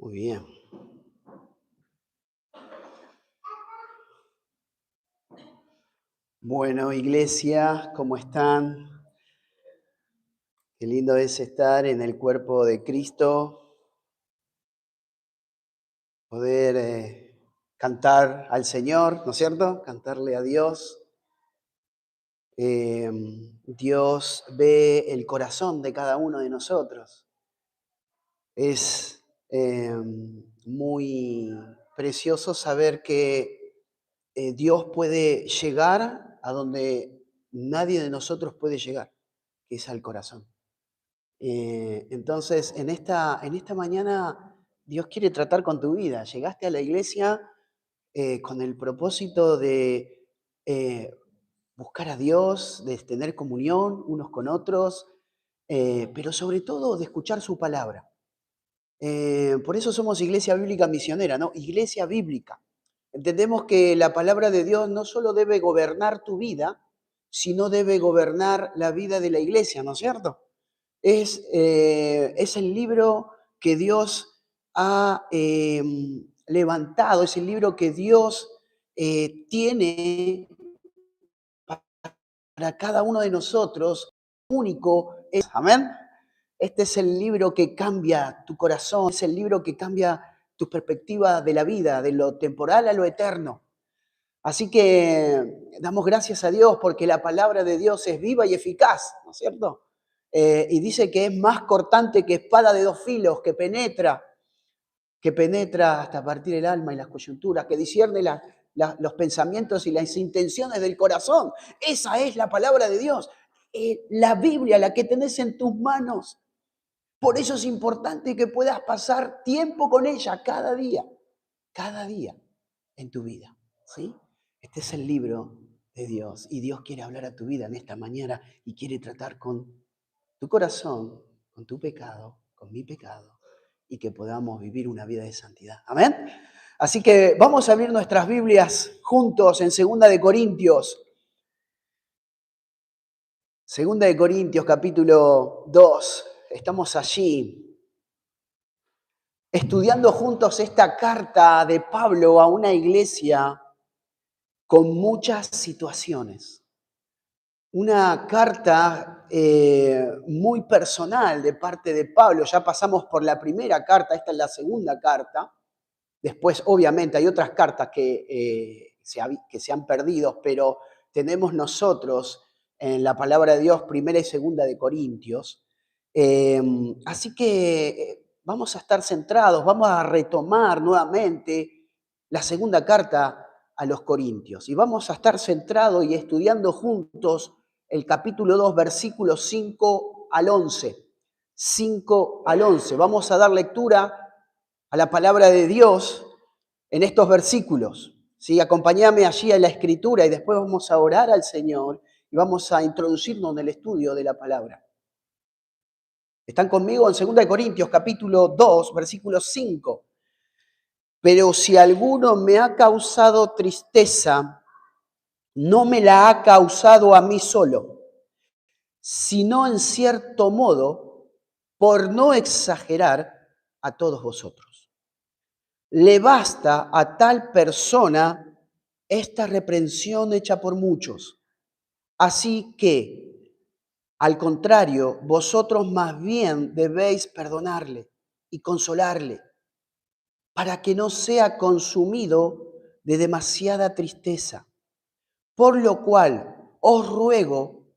Muy bien. Bueno, iglesia, ¿cómo están? Qué lindo es estar en el cuerpo de Cristo, poder cantar al Señor, ¿no es cierto? Cantarle a Dios. Eh, Dios ve el corazón de cada uno de nosotros. Es muy precioso saber que Dios puede llegar a donde nadie de nosotros puede llegar, que es al corazón. Entonces, en esta mañana Dios quiere tratar con tu vida. Llegaste a la iglesia con el propósito de eh, buscar a Dios, de tener comunión unos con otros, pero sobre todo de escuchar su palabra. Por eso somos Iglesia Bíblica Misionera, ¿no? Iglesia Bíblica. Entendemos que la palabra de Dios no solo debe gobernar tu vida, sino debe gobernar la vida de la iglesia, ¿no es cierto? Es el libro que Dios ha levantado, es el libro que Dios tiene para cada uno de nosotros, único. Amén. Este es el libro que cambia tu corazón, es el libro que cambia tu perspectiva de la vida, de lo temporal a lo eterno. Así que damos gracias a Dios porque la palabra de Dios es viva y eficaz, ¿no es cierto? Y dice que es más cortante que espada de dos filos, que penetra hasta partir el alma y las coyunturas, que discierne los pensamientos y las intenciones del corazón. Esa es la palabra de Dios. La Biblia, la que tenés en tus manos. Por eso es importante que puedas pasar tiempo con ella cada día en tu vida, ¿sí? Este es el libro de Dios y Dios quiere hablar a tu vida en esta mañana y quiere tratar con tu corazón, con tu pecado, con mi pecado y que podamos vivir una vida de santidad. Amén. Así que vamos a abrir nuestras Biblias juntos en Segunda de Corintios capítulo 2. Estamos allí estudiando juntos esta carta de Pablo a una iglesia con muchas situaciones. Una carta muy personal de parte de Pablo. Ya pasamos por la primera carta, esta es la segunda carta. Después, obviamente, hay otras cartas que se han perdido, pero tenemos nosotros en la palabra de Dios, primera y segunda de Corintios. Así que vamos a estar centrados, vamos a retomar nuevamente la segunda carta a los Corintios y vamos a estar centrados y estudiando juntos el capítulo 2, versículos 5 al 11. 5 al 11. Vamos a dar lectura a la palabra de Dios en estos versículos. ¿Sí? Acompáñame allí a la escritura y después vamos a orar al Señor y vamos a introducirnos en el estudio de la palabra. ¿Están conmigo? En 2 Corintios capítulo 2, versículo 5. Pero si alguno me ha causado tristeza, no me la ha causado a mí solo, sino en cierto modo, por no exagerar, a todos vosotros. Le basta a tal persona esta reprensión hecha por muchos. Así que, al contrario, vosotros más bien debéis perdonarle y consolarle, para que no sea consumido de demasiada tristeza. Por lo cual os ruego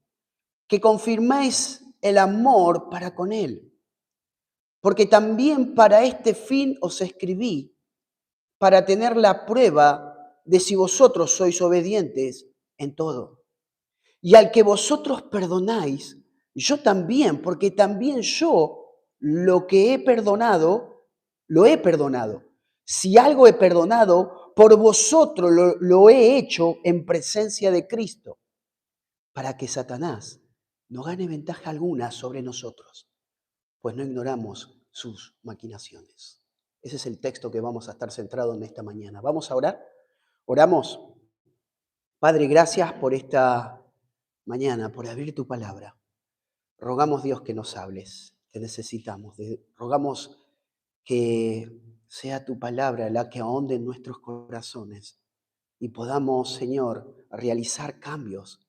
que confirméis el amor para con él, porque también para este fin os escribí, para tener la prueba de si vosotros sois obedientes en todo. Y al que vosotros perdonáis, yo también, porque también yo lo que he perdonado, lo he perdonado. Si algo he perdonado, por vosotros lo he hecho en presencia de Cristo, para que Satanás no gane ventaja alguna sobre nosotros, pues no ignoramos sus maquinaciones. Ese es el texto que vamos a estar centrados en esta mañana. ¿Vamos a orar? Oramos. Padre, gracias por esta mañana, por abrir tu palabra. Rogamos, Dios, que nos hables. Te necesitamos. Rogamos que sea tu palabra la que ahonde en nuestros corazones y podamos, Señor, realizar cambios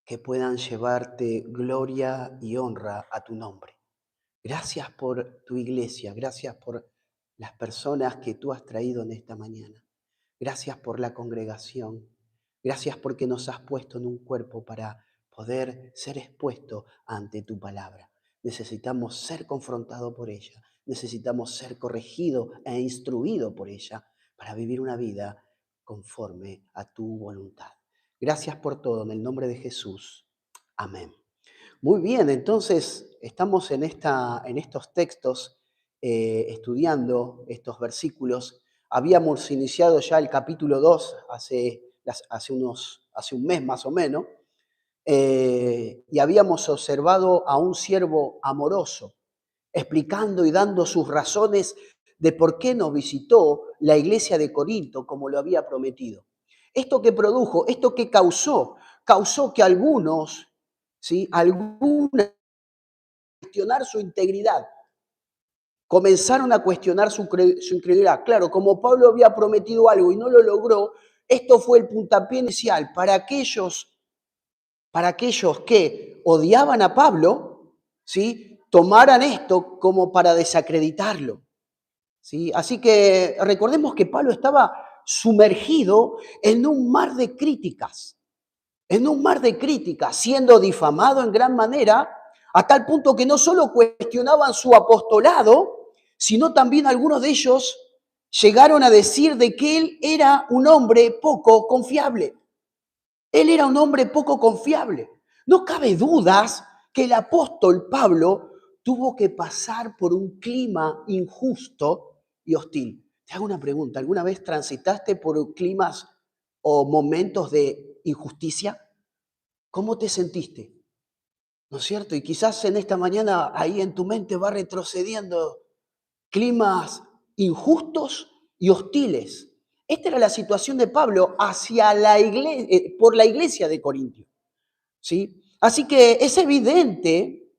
que puedan llevarte gloria y honra a tu nombre. Gracias por tu iglesia, gracias por las personas que tú has traído en esta mañana. Gracias por la congregación. Gracias porque nos has puesto en un cuerpo para poder ser expuesto ante tu palabra. Necesitamos ser confrontados por ella. Necesitamos ser corregidos e instruidos por ella para vivir una vida conforme a tu voluntad. Gracias por todo. En el nombre de Jesús. Amén. Muy bien, entonces estamos en estos textos estudiando estos versículos. Habíamos iniciado ya el capítulo 2 hace un mes más o menos, y habíamos observado a un siervo amoroso, explicando y dando sus razones de por qué no visitó la iglesia de Corinto como lo había prometido. Esto que produjo, esto que causó que algunos, ¿sí? Algunas cuestionar su integridad. Comenzaron a cuestionar su incredulidad. Claro, como Pablo había prometido algo y no lo logró, esto fue el puntapié inicial para aquellos que odiaban a Pablo, ¿sí? Tomaran esto como para desacreditarlo, ¿sí? Así que recordemos que Pablo estaba sumergido en un mar de críticas, siendo difamado en gran manera, a tal punto que no solo cuestionaban su apostolado, sino también algunos de ellos llegaron a decir de que él era un hombre poco confiable. Él era un hombre poco confiable. No cabe dudas que el apóstol Pablo tuvo que pasar por un clima injusto y hostil. Te hago una pregunta, ¿alguna vez transitaste por climas o momentos de injusticia? ¿Cómo te sentiste? ¿No es cierto? Y quizás en esta mañana ahí en tu mente va retrocediendo climas injustos y hostiles. Esta era la situación de Pablo hacia la iglesia, por la iglesia de Corintio, ¿sí? Así que es evidente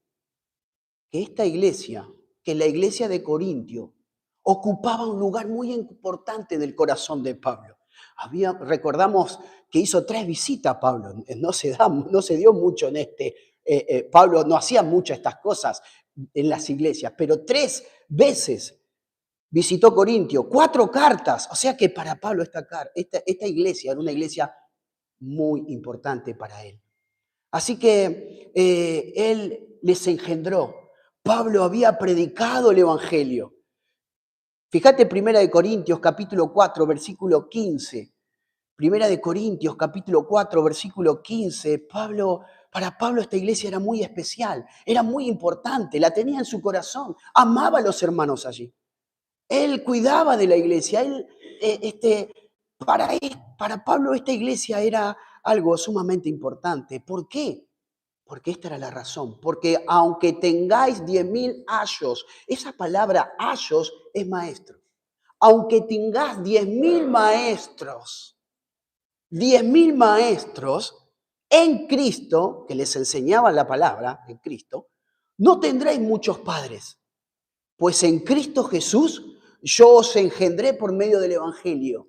que esta iglesia, que la iglesia de Corintio, ocupaba un lugar muy importante en el corazón de Pablo. Recordamos que hizo 3 visitas a Pablo, no se dio mucho en Pablo no hacía muchas estas cosas en las iglesias, pero 3 veces visitó Corintio, 4 cartas, o sea que para Pablo esta iglesia era una iglesia muy importante para él. Así que él les engendró. Pablo había predicado el Evangelio. Fíjate, 1 Corintios capítulo 4, versículo 15. 1 Corintios capítulo 4, versículo 15. Para Pablo esta iglesia era muy especial, era muy importante, la tenía en su corazón, amaba a los hermanos allí. Él cuidaba de la iglesia. Para Pablo esta iglesia era algo sumamente importante. ¿Por qué? Porque esta era la razón. Porque aunque tengáis 10.000 ayos, esa palabra ayos es maestro. Aunque tengáis 10.000 maestros, 10.000 maestros en Cristo, que les enseñaban la palabra en Cristo, no tendréis muchos padres. Pues en Cristo Jesús yo os engendré por medio del Evangelio.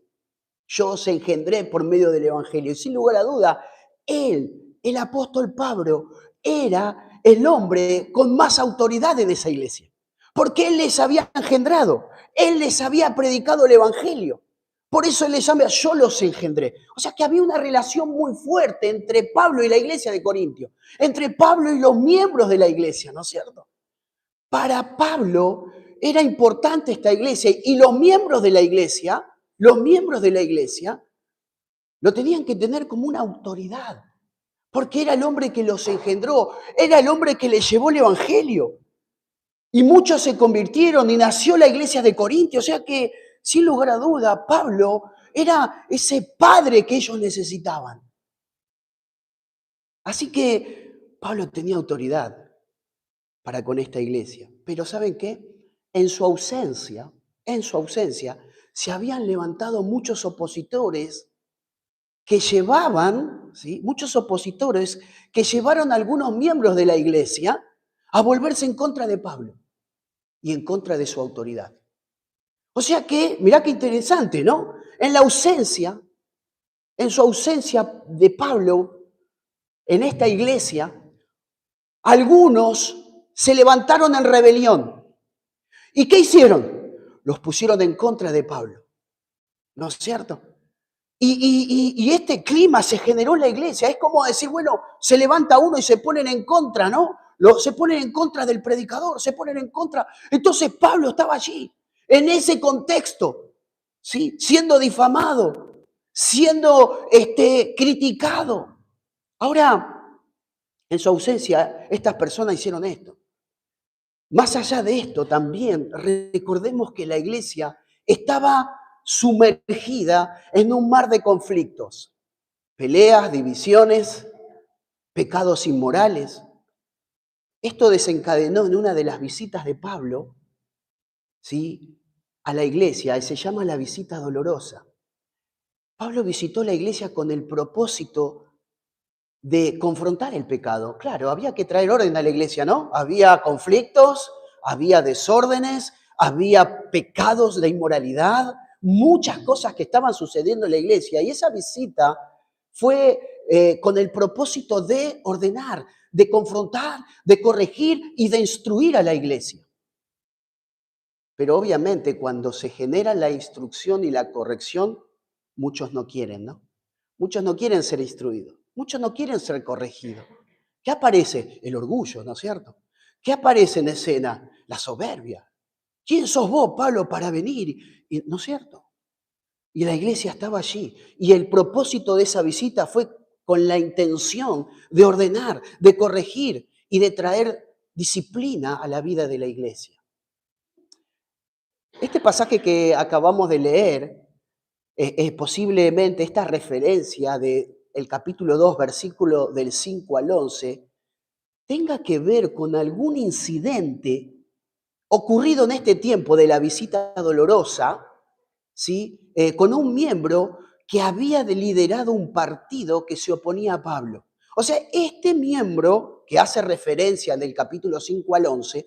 Yo os engendré por medio del Evangelio. Y sin lugar a duda, él, el apóstol Pablo, era el hombre con más autoridad en esa iglesia. Porque él les había engendrado. Él les había predicado el Evangelio. Por eso él les llama, yo los engendré. O sea que había una relación muy fuerte entre Pablo y la iglesia de Corintio. Entre Pablo y los miembros de la iglesia, ¿no es cierto? Para Pablo era importante esta iglesia y los miembros de la iglesia lo tenían que tener como una autoridad, porque era el hombre que los engendró, era el hombre que les llevó el evangelio. Y muchos se convirtieron y nació la iglesia de Corintios, o sea que sin lugar a duda Pablo era ese padre que ellos necesitaban. Así que Pablo tenía autoridad para con esta iglesia. Pero ¿saben qué? En su ausencia, se habían levantado muchos opositores que llevaban, ¿sí? Muchos opositores que llevaron a algunos miembros de la iglesia a volverse en contra de Pablo y en contra de su autoridad. O sea que, mirá qué interesante, ¿no? En su ausencia de Pablo en esta iglesia, algunos se levantaron en rebelión. ¿Y qué hicieron? Los pusieron en contra de Pablo, ¿no es cierto? Y este clima se generó en la iglesia. Es como decir, bueno, se levanta uno y se ponen en contra, ¿no? Se ponen en contra del predicador, se ponen en contra. Entonces Pablo estaba allí, en ese contexto, ¿sí? Siendo difamado, siendo criticado. Ahora, en su ausencia, estas personas hicieron esto. Más allá de esto, también recordemos que la iglesia estaba sumergida en un mar de conflictos, peleas, divisiones, pecados inmorales. Esto desencadenó en una de las visitas de Pablo, ¿sí?, a la iglesia, y se llama la visita dolorosa. Pablo visitó la iglesia con el propósito de confrontar el pecado. Claro, había que traer orden a la iglesia, ¿no? Había conflictos, había desórdenes, había pecados de inmoralidad, muchas cosas que estaban sucediendo en la iglesia. Y esa visita fue con el propósito de ordenar, de confrontar, de corregir y de instruir a la iglesia. Pero obviamente cuando se genera la instrucción y la corrección, muchos no quieren, ¿no? Muchos no quieren ser instruidos, muchos no quieren ser corregidos. ¿Qué aparece? El orgullo, ¿no es cierto? ¿Qué aparece en escena? La soberbia. ¿Quién sos vos, Pablo, para venir? ¿No es cierto? Y la iglesia estaba allí. Y el propósito de esa visita fue con la intención de ordenar, de corregir y de traer disciplina a la vida de la iglesia. Este pasaje que acabamos de leer, posiblemente esta referencia del capítulo 2, versículo del 5 al 11, tenga que ver con algún incidente ocurrido en este tiempo de la visita dolorosa, ¿sí? Con un miembro que había liderado un partido que se oponía a Pablo. O sea, este miembro que hace referencia del capítulo 5 al 11,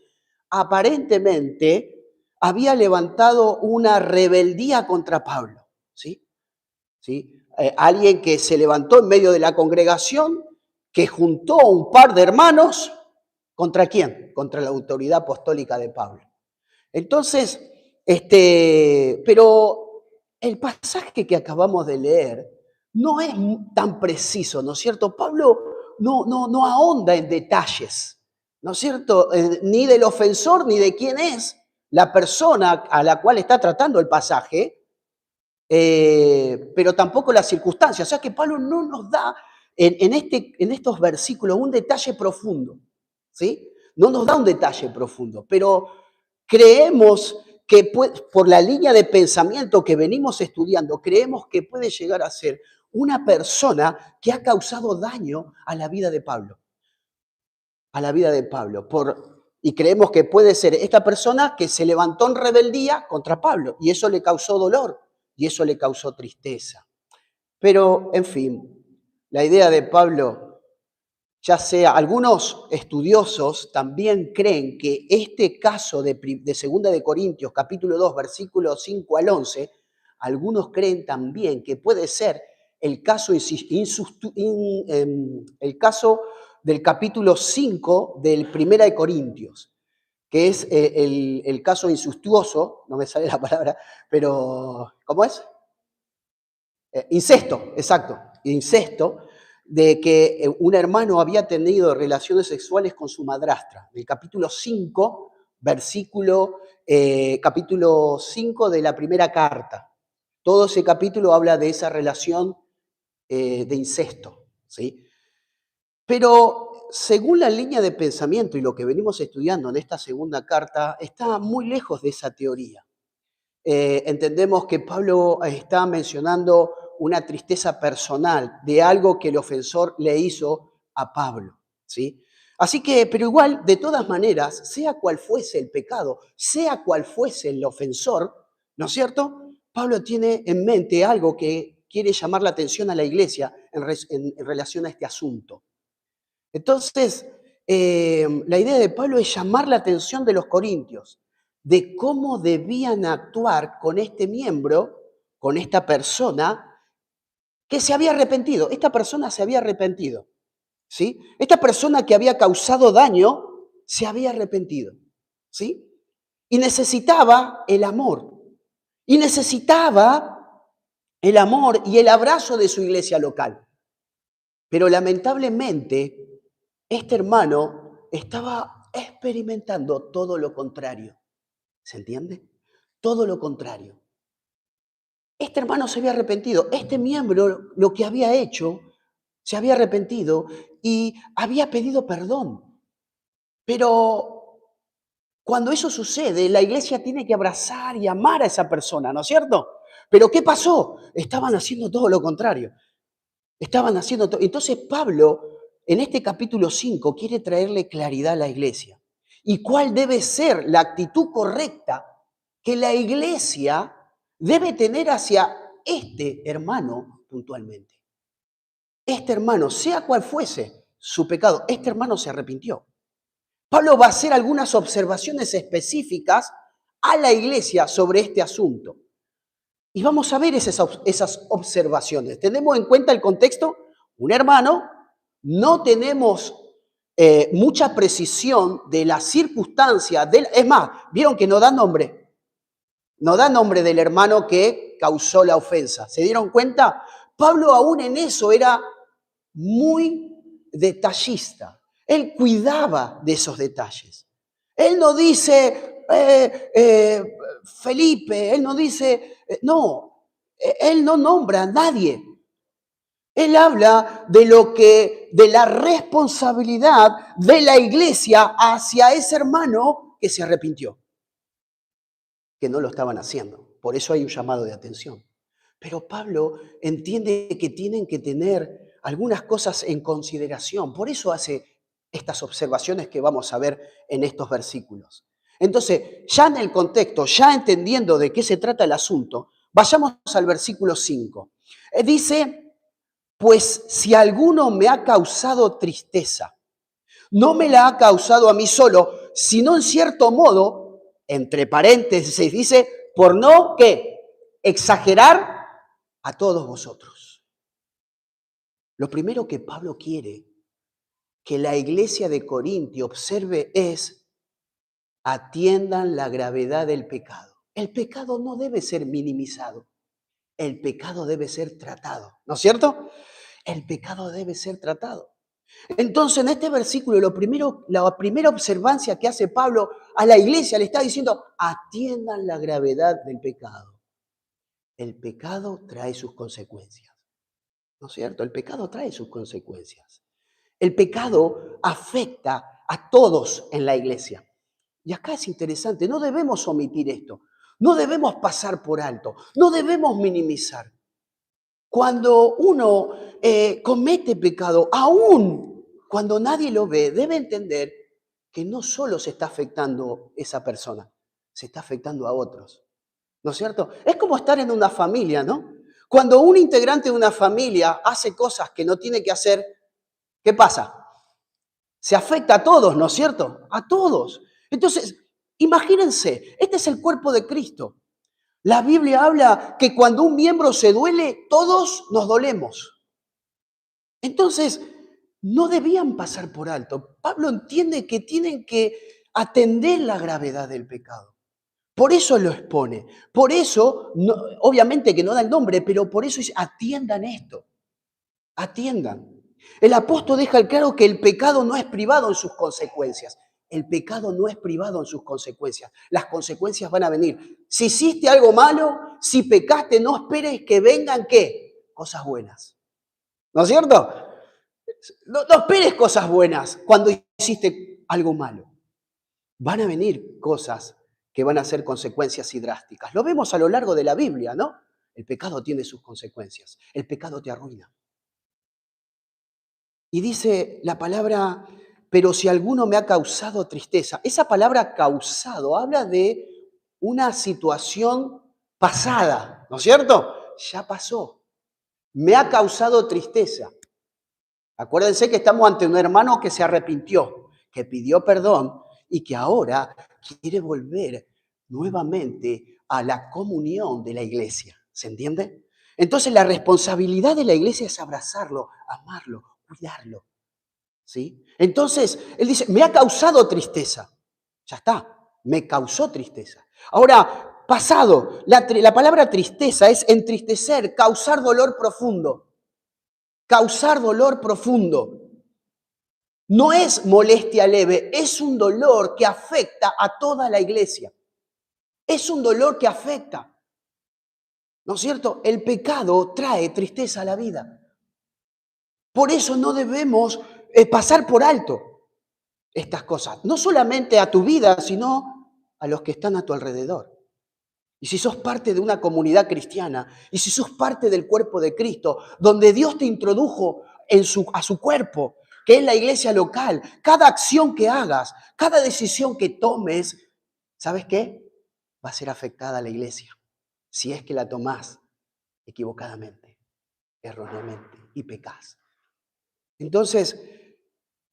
aparentemente había levantado una rebeldía contra Pablo, ¿sí? ¿Sí? Alguien que se levantó en medio de la congregación, que juntó un par de hermanos, ¿contra quién? Contra la autoridad apostólica de Pablo. Entonces, pero el pasaje que acabamos de leer no es tan preciso, ¿no es cierto? Pablo no ahonda en detalles, ¿no es cierto? Ni del ofensor ni de quién es la persona a la cual está tratando el pasaje, pero tampoco las circunstancias. O sea que Pablo no nos da en estos versículos un detalle profundo, ¿sí? No nos da un detalle profundo, pero creemos que por la línea de pensamiento que venimos estudiando, creemos que puede llegar a ser una persona que ha causado daño a la vida de Pablo, a la vida de Pablo, y creemos que puede ser esta persona que se levantó en rebeldía contra Pablo, y eso le causó dolor, y eso le causó tristeza. Pero, en fin, la idea de Pablo, ya sea, algunos estudiosos también creen que este caso de 2 de Corintios, capítulo 2, versículos 5 al 11, algunos creen también que puede ser el caso, el caso del capítulo 5 del 1 de Corintios, que es el caso incestuoso, no me sale la palabra, pero ¿cómo es? Incesto, exacto, incesto, de que un hermano había tenido relaciones sexuales con su madrastra. El capítulo 5, capítulo 5 de la primera carta. Todo ese capítulo habla de esa relación de incesto, ¿sí? Pero según la línea de pensamiento y lo que venimos estudiando en esta segunda carta, está muy lejos de esa teoría. Entendemos que Pablo está mencionando una tristeza personal de algo que el ofensor le hizo a Pablo, ¿sí? Así que, pero igual, de todas maneras, sea cual fuese el pecado, sea cual fuese el ofensor, ¿no es cierto? Pablo tiene en mente algo que quiere llamar la atención a la iglesia en relación a este asunto. Entonces, la idea de Pablo es llamar la atención de los corintios, de cómo debían actuar con este miembro, con esta persona que se había arrepentido. Esta persona se había arrepentido, ¿sí? Esta persona que había causado daño se había arrepentido, ¿sí? Y necesitaba el amor. Y necesitaba el amor y el abrazo de su iglesia local. Pero lamentablemente, este hermano estaba experimentando todo lo contrario. ¿Se entiende? Todo lo contrario. Este hermano se había arrepentido. Este miembro lo que había hecho, se había arrepentido y había pedido perdón. Pero cuando eso sucede, la iglesia tiene que abrazar y amar a esa persona, ¿no es cierto? Pero ¿qué pasó? Estaban haciendo todo lo contrario. Estaban haciendo todo. Entonces Pablo, en este capítulo 5, quiere traerle claridad a la iglesia. ¿Y cuál debe ser la actitud correcta que la iglesia debe tener hacia este hermano puntualmente? Este hermano, sea cual fuese su pecado, este hermano se arrepintió. Pablo va a hacer algunas observaciones específicas a la iglesia sobre este asunto. Y vamos a ver esas observaciones. ¿Tenemos en cuenta el contexto? Un hermano, no tenemos mucha precisión de la circunstancia. Es más, vieron que no da nombre. No da nombre del hermano que causó la ofensa. ¿Se dieron cuenta? Pablo aún en eso era muy detallista. Él cuidaba de esos detalles. Él no dice, Felipe, él no dice, él no nombra a nadie. Él habla de la responsabilidad de la iglesia hacia ese hermano que se arrepintió, que no lo estaban haciendo. Por eso hay un llamado de atención. Pero Pablo entiende que tienen que tener algunas cosas en consideración. Por eso hace estas observaciones que vamos a ver en estos versículos. Entonces, ya en el contexto, ya entendiendo de qué se trata el asunto, vayamos al versículo 5. Dice, pues si alguno me ha causado tristeza, no me la ha causado a mí solo, sino en cierto modo, entre paréntesis, dice, por no, ¿qué? Exagerar a todos vosotros. Lo primero que Pablo quiere que la iglesia de Corintio observe es: atiendan la gravedad del pecado. El pecado no debe ser minimizado. El pecado debe ser tratado, ¿no es cierto? El pecado debe ser tratado. Entonces, en este versículo, la primera observancia que hace Pablo a la iglesia le está diciendo: atiendan la gravedad del pecado. El pecado trae sus consecuencias, ¿no es cierto? El pecado trae sus consecuencias. El pecado afecta a todos en la iglesia. Y acá es interesante, no debemos omitir esto, no debemos pasar por alto, no debemos minimizar. Cuando uno comete pecado, aún cuando nadie lo ve, debe entender que no solo se está afectando esa persona, se está afectando a otros. ¿No es cierto? Es como estar en una familia, ¿no? Cuando un integrante de una familia hace cosas que no tiene que hacer, ¿qué pasa? Se afecta a todos, ¿no es cierto? A todos. Entonces, imagínense, este es el cuerpo de Cristo. La Biblia habla que cuando un miembro se duele, todos nos dolemos. Entonces, no debían pasar por alto. Pablo entiende que tienen que atender la gravedad del pecado. Por eso lo expone. Por eso, obviamente que no da el nombre, pero por eso dice: atiendan esto. Atiendan. El apóstol deja claro que el pecado no es privado en sus consecuencias. El pecado no es privado en sus consecuencias. Las consecuencias van a venir. Si hiciste algo malo, si pecaste, no esperes que vengan, ¿qué? Cosas buenas. ¿No es cierto? No esperes cosas buenas cuando hiciste algo malo. Van a venir cosas que van a ser consecuencias y drásticas. Lo vemos a lo largo de la Biblia, ¿no? El pecado tiene sus consecuencias. El pecado te arruina. Y dice la palabra, pero si alguno me ha causado tristeza. Esa palabra causado habla de una situación pasada, ¿no es cierto? Ya pasó. Me ha causado tristeza. Acuérdense que estamos ante un hermano que se arrepintió, que pidió perdón y que ahora quiere volver nuevamente a la comunión de la iglesia. ¿Se entiende? Entonces la responsabilidad de la iglesia es abrazarlo, amarlo, cuidarlo. ¿Sí? Entonces, él dice, me ha causado tristeza. Ya está, me causó tristeza. Ahora, pasado, la palabra tristeza es entristecer, causar dolor profundo. Causar dolor profundo. No es molestia leve, es un dolor que afecta a toda la iglesia. Es un dolor que afecta. ¿No es cierto? El pecado trae tristeza a la vida. Por eso no debemos pasar por alto estas cosas. No solamente a tu vida, sino a los que están a tu alrededor. Y si sos parte de una comunidad cristiana, y si sos parte del cuerpo de Cristo, donde Dios te introdujo a su cuerpo, que es la iglesia local, cada acción que hagas, cada decisión que tomes, ¿sabes qué? Va a ser afectada a la iglesia, si es que la tomás equivocadamente, erróneamente, y pecás. Entonces,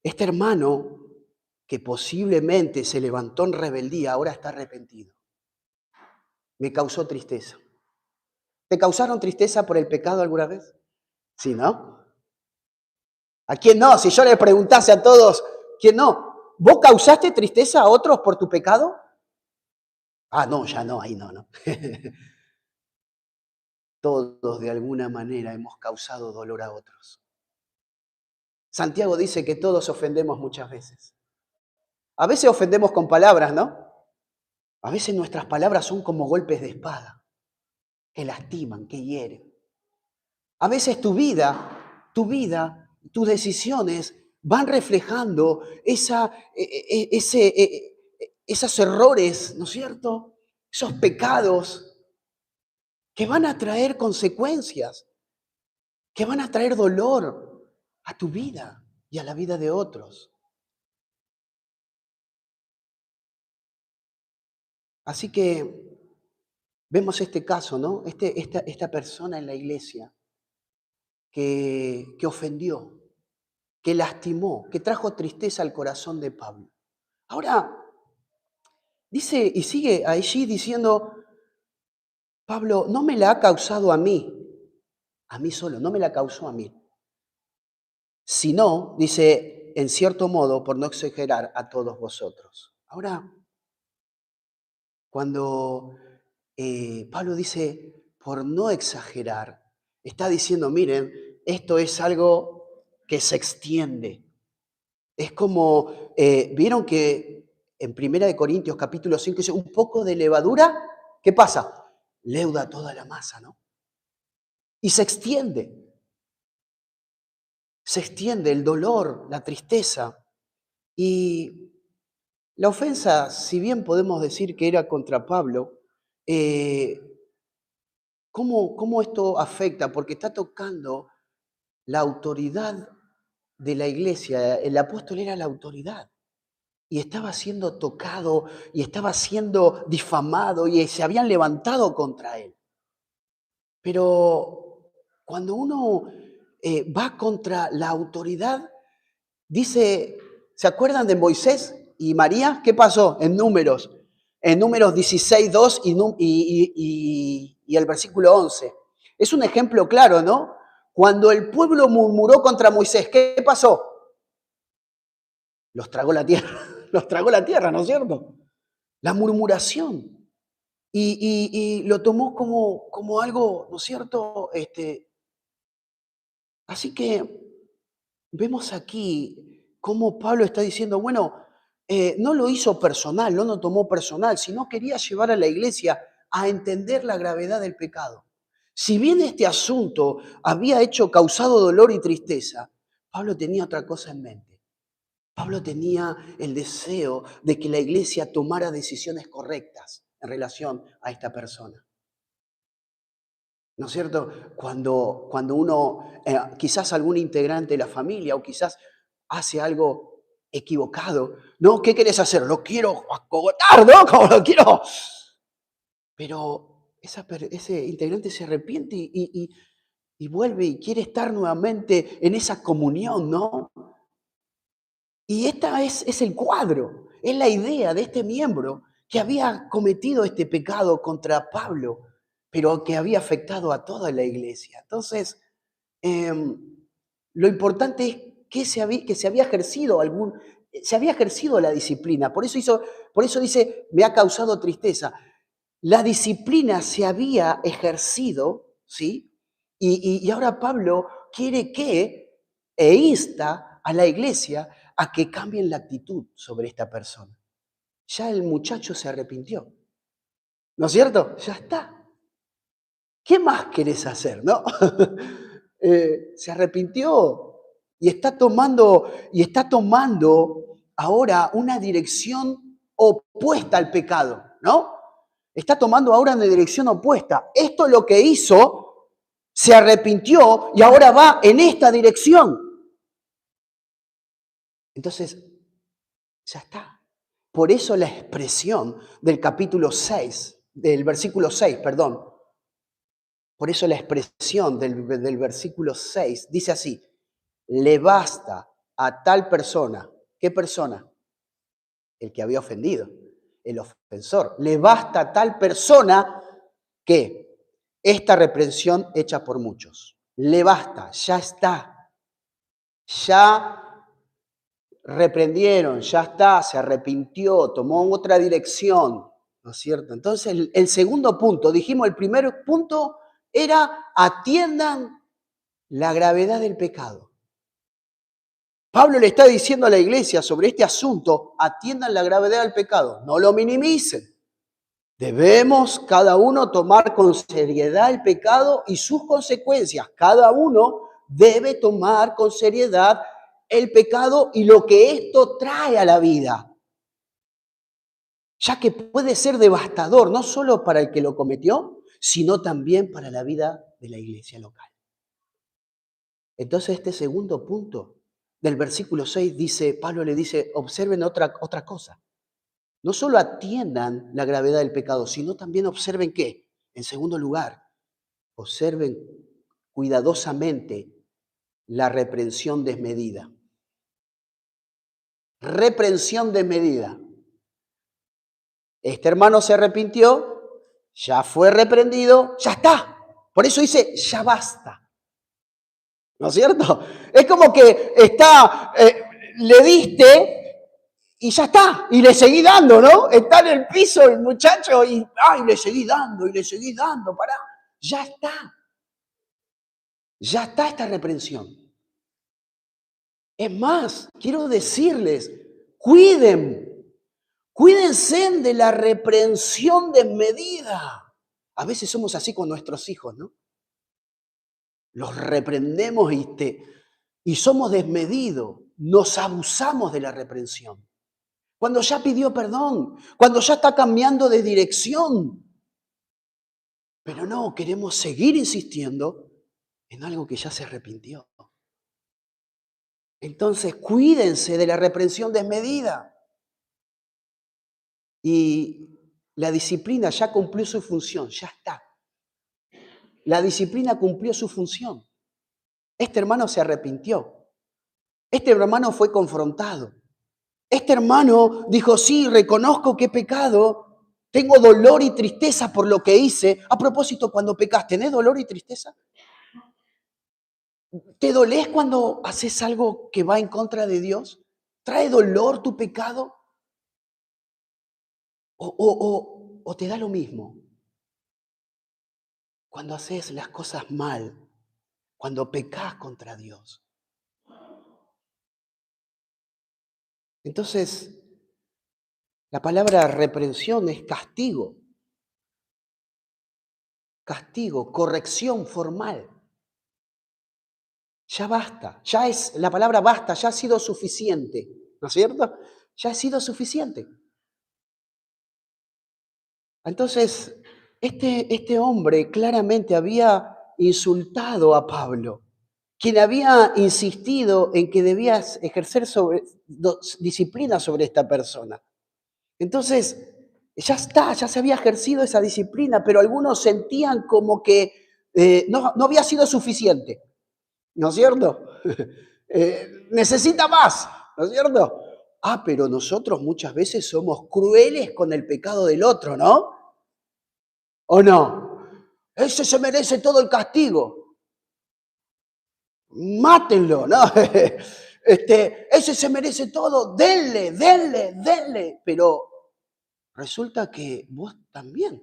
este hermano que posiblemente se levantó en rebeldía, ahora está arrepentido. Me causó tristeza. ¿Te causaron tristeza por el pecado alguna vez? Sí, ¿no? ¿A quién no? Si yo le preguntase a todos, ¿quién no? ¿Vos causaste tristeza a otros por tu pecado? Ah, no, ya no, ahí no, ¿no? Todos de alguna manera hemos causado dolor a otros. Santiago dice que todos ofendemos muchas veces. A veces ofendemos con palabras, ¿no? A veces nuestras palabras son como golpes de espada, que lastiman, que hieren. A veces tu vida, tus decisiones van reflejando esos errores, ¿no es cierto? Esos pecados que van a traer consecuencias, que van a traer dolor a tu vida y a la vida de otros. Así que vemos este caso, ¿no? Esta persona en la iglesia que ofendió, que lastimó, que trajo tristeza al corazón de Pablo. Ahora, dice y sigue allí diciendo, Pablo, no me la ha causado a mí solo, no me la causó a mí, sino, dice, en cierto modo, por no exagerar, a todos vosotros. Ahora, cuando Pablo dice, por no exagerar, está diciendo, miren, esto es algo que se extiende. Es como, vieron que en 1 Corintios capítulo 5 dice, un poco de levadura, ¿qué pasa? Leuda toda la masa, ¿no? Y se extiende el dolor, la tristeza. Y la ofensa, si bien podemos decir que era contra Pablo, eh, ¿cómo esto afecta? Porque está tocando la autoridad de la iglesia. El apóstol era la autoridad. Y estaba siendo tocado y estaba siendo difamado y se habían levantado contra él. Pero cuando uno va contra la autoridad, dice, ¿se acuerdan de Moisés y María? ¿Qué pasó en Números? En Números 16, 2 y el versículo 11. Es un ejemplo claro, ¿no? Cuando el pueblo murmuró contra Moisés, ¿qué pasó? Los tragó la tierra, los tragó la tierra, ¿no es cierto? La murmuración. Y lo tomó como algo, ¿no es cierto? Así que vemos aquí cómo Pablo está diciendo, bueno, no lo hizo personal, no lo tomó personal, sino quería llevar a la iglesia a entender la gravedad del pecado. Si bien este asunto había causado dolor y tristeza, Pablo tenía otra cosa en mente. Pablo tenía el deseo de que la iglesia tomara decisiones correctas en relación a esta persona. ¿No es cierto? Cuando uno, quizás algún integrante de la familia o quizás hace algo equivocado, ¿no? ¿Qué querés hacer? Lo quiero acogotar, ¿no? Como lo quiero. Pero ese integrante se arrepiente y vuelve y quiere estar nuevamente en esa comunión, ¿no? Y esta es el cuadro, es la idea de este miembro que había cometido este pecado contra Pablo, pero que había afectado a toda la iglesia. Entonces, lo importante es que se había ejercido la disciplina. Por eso dice, me ha causado tristeza. La disciplina se había ejercido, ¿sí? Y ahora Pablo quiere insta a la iglesia a que cambien la actitud sobre esta persona. Ya el muchacho se arrepintió, ¿no es cierto? Ya está. ¿Qué más querés hacer, no? Se arrepintió y está tomando ahora una dirección opuesta al pecado, ¿no? Está tomando ahora una dirección opuesta. Esto es lo que hizo, se arrepintió y ahora va en esta dirección. Entonces, ya está. Por eso la expresión del capítulo 6, del versículo 6, perdón. Por eso la expresión del versículo 6 dice así: le basta a tal persona. ¿Qué persona? El que había ofendido, el ofensor. Le basta a tal persona que esta reprensión hecha por muchos. Le basta, ya está. Ya reprendieron, ya está, se arrepintió, tomó otra dirección, ¿no es cierto? Entonces, el segundo punto, dijimos, el primer punto era atiendan la gravedad del pecado. Pablo le está diciendo a la iglesia sobre este asunto, atiendan la gravedad del pecado, no lo minimicen. Debemos cada uno tomar con seriedad el pecado y sus consecuencias. Cada uno debe tomar con seriedad el pecado y lo que esto trae a la vida, ya que puede ser devastador no solo para el que lo cometió, sino también para la vida de la iglesia local. Entonces, este segundo punto del versículo 6 dice, Pablo le dice, observen otra cosa. No solo atiendan la gravedad del pecado, sino también observen ¿qué? En segundo lugar, observen cuidadosamente la reprensión desmedida. Reprensión desmedida. Este hermano se arrepintió, ya fue reprendido, ya está. Por eso dice, ya basta. ¿No es cierto? Es como que le diste y ya está, y le seguí dando, ¿no? Está en el piso el muchacho y le seguí dando, pará. Ya está esta reprensión. Es más, quiero decirles, cuídense de la reprensión desmedida. A veces somos así con nuestros hijos, ¿no? Los reprendemos y somos desmedidos, nos abusamos de la reprensión. Cuando ya pidió perdón, cuando ya está cambiando de dirección. Pero no, queremos seguir insistiendo en algo que ya se arrepintió. Entonces, cuídense de la reprensión desmedida. Y la disciplina ya cumplió su función, ya está. La disciplina cumplió su función. Este hermano se arrepintió. Este hermano fue confrontado. Este hermano dijo, sí, reconozco que he pecado, tengo dolor y tristeza por lo que hice. A propósito, cuando pecas, ¿tenés dolor y tristeza? ¿Te dolés cuando haces algo que va en contra de Dios? ¿Trae dolor tu pecado? ¿O te da lo mismo? Cuando haces las cosas mal, cuando pecas contra Dios. Entonces, la palabra reprensión es castigo. Castigo, corrección formal. Ya basta, la palabra basta, ya ha sido suficiente, ¿no es cierto? Ya ha sido suficiente. Entonces, este hombre claramente había insultado a Pablo, quien había insistido en que debías ejercer disciplina sobre esta persona. Entonces, ya está, ya se había ejercido esa disciplina, pero algunos sentían como que no había sido suficiente. ¿No es cierto? Necesita más, ¿no es cierto? Pero nosotros muchas veces somos crueles con el pecado del otro, ¿no? ¿O no? Ese se merece todo el castigo. Mátenlo, ¿no? Ese se merece todo, denle, denle, denle. Pero resulta que vos también,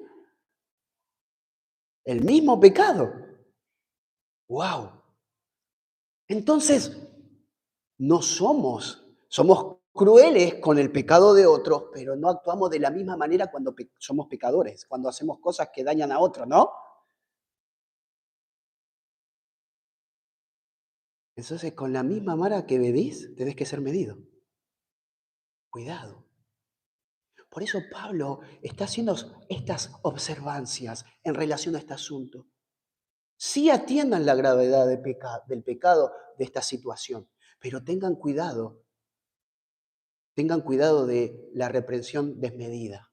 el mismo pecado. ¡Wow! Entonces, no somos crueles con el pecado de otros, pero no actuamos de la misma manera cuando somos pecadores, cuando hacemos cosas que dañan a otros, ¿no? Entonces, con la misma vara que medís, tenés que ser medido. Cuidado. Por eso Pablo está haciendo estas observancias en relación a este asunto. Sí atiendan la gravedad del pecado de esta situación, pero tengan cuidado de la reprensión desmedida.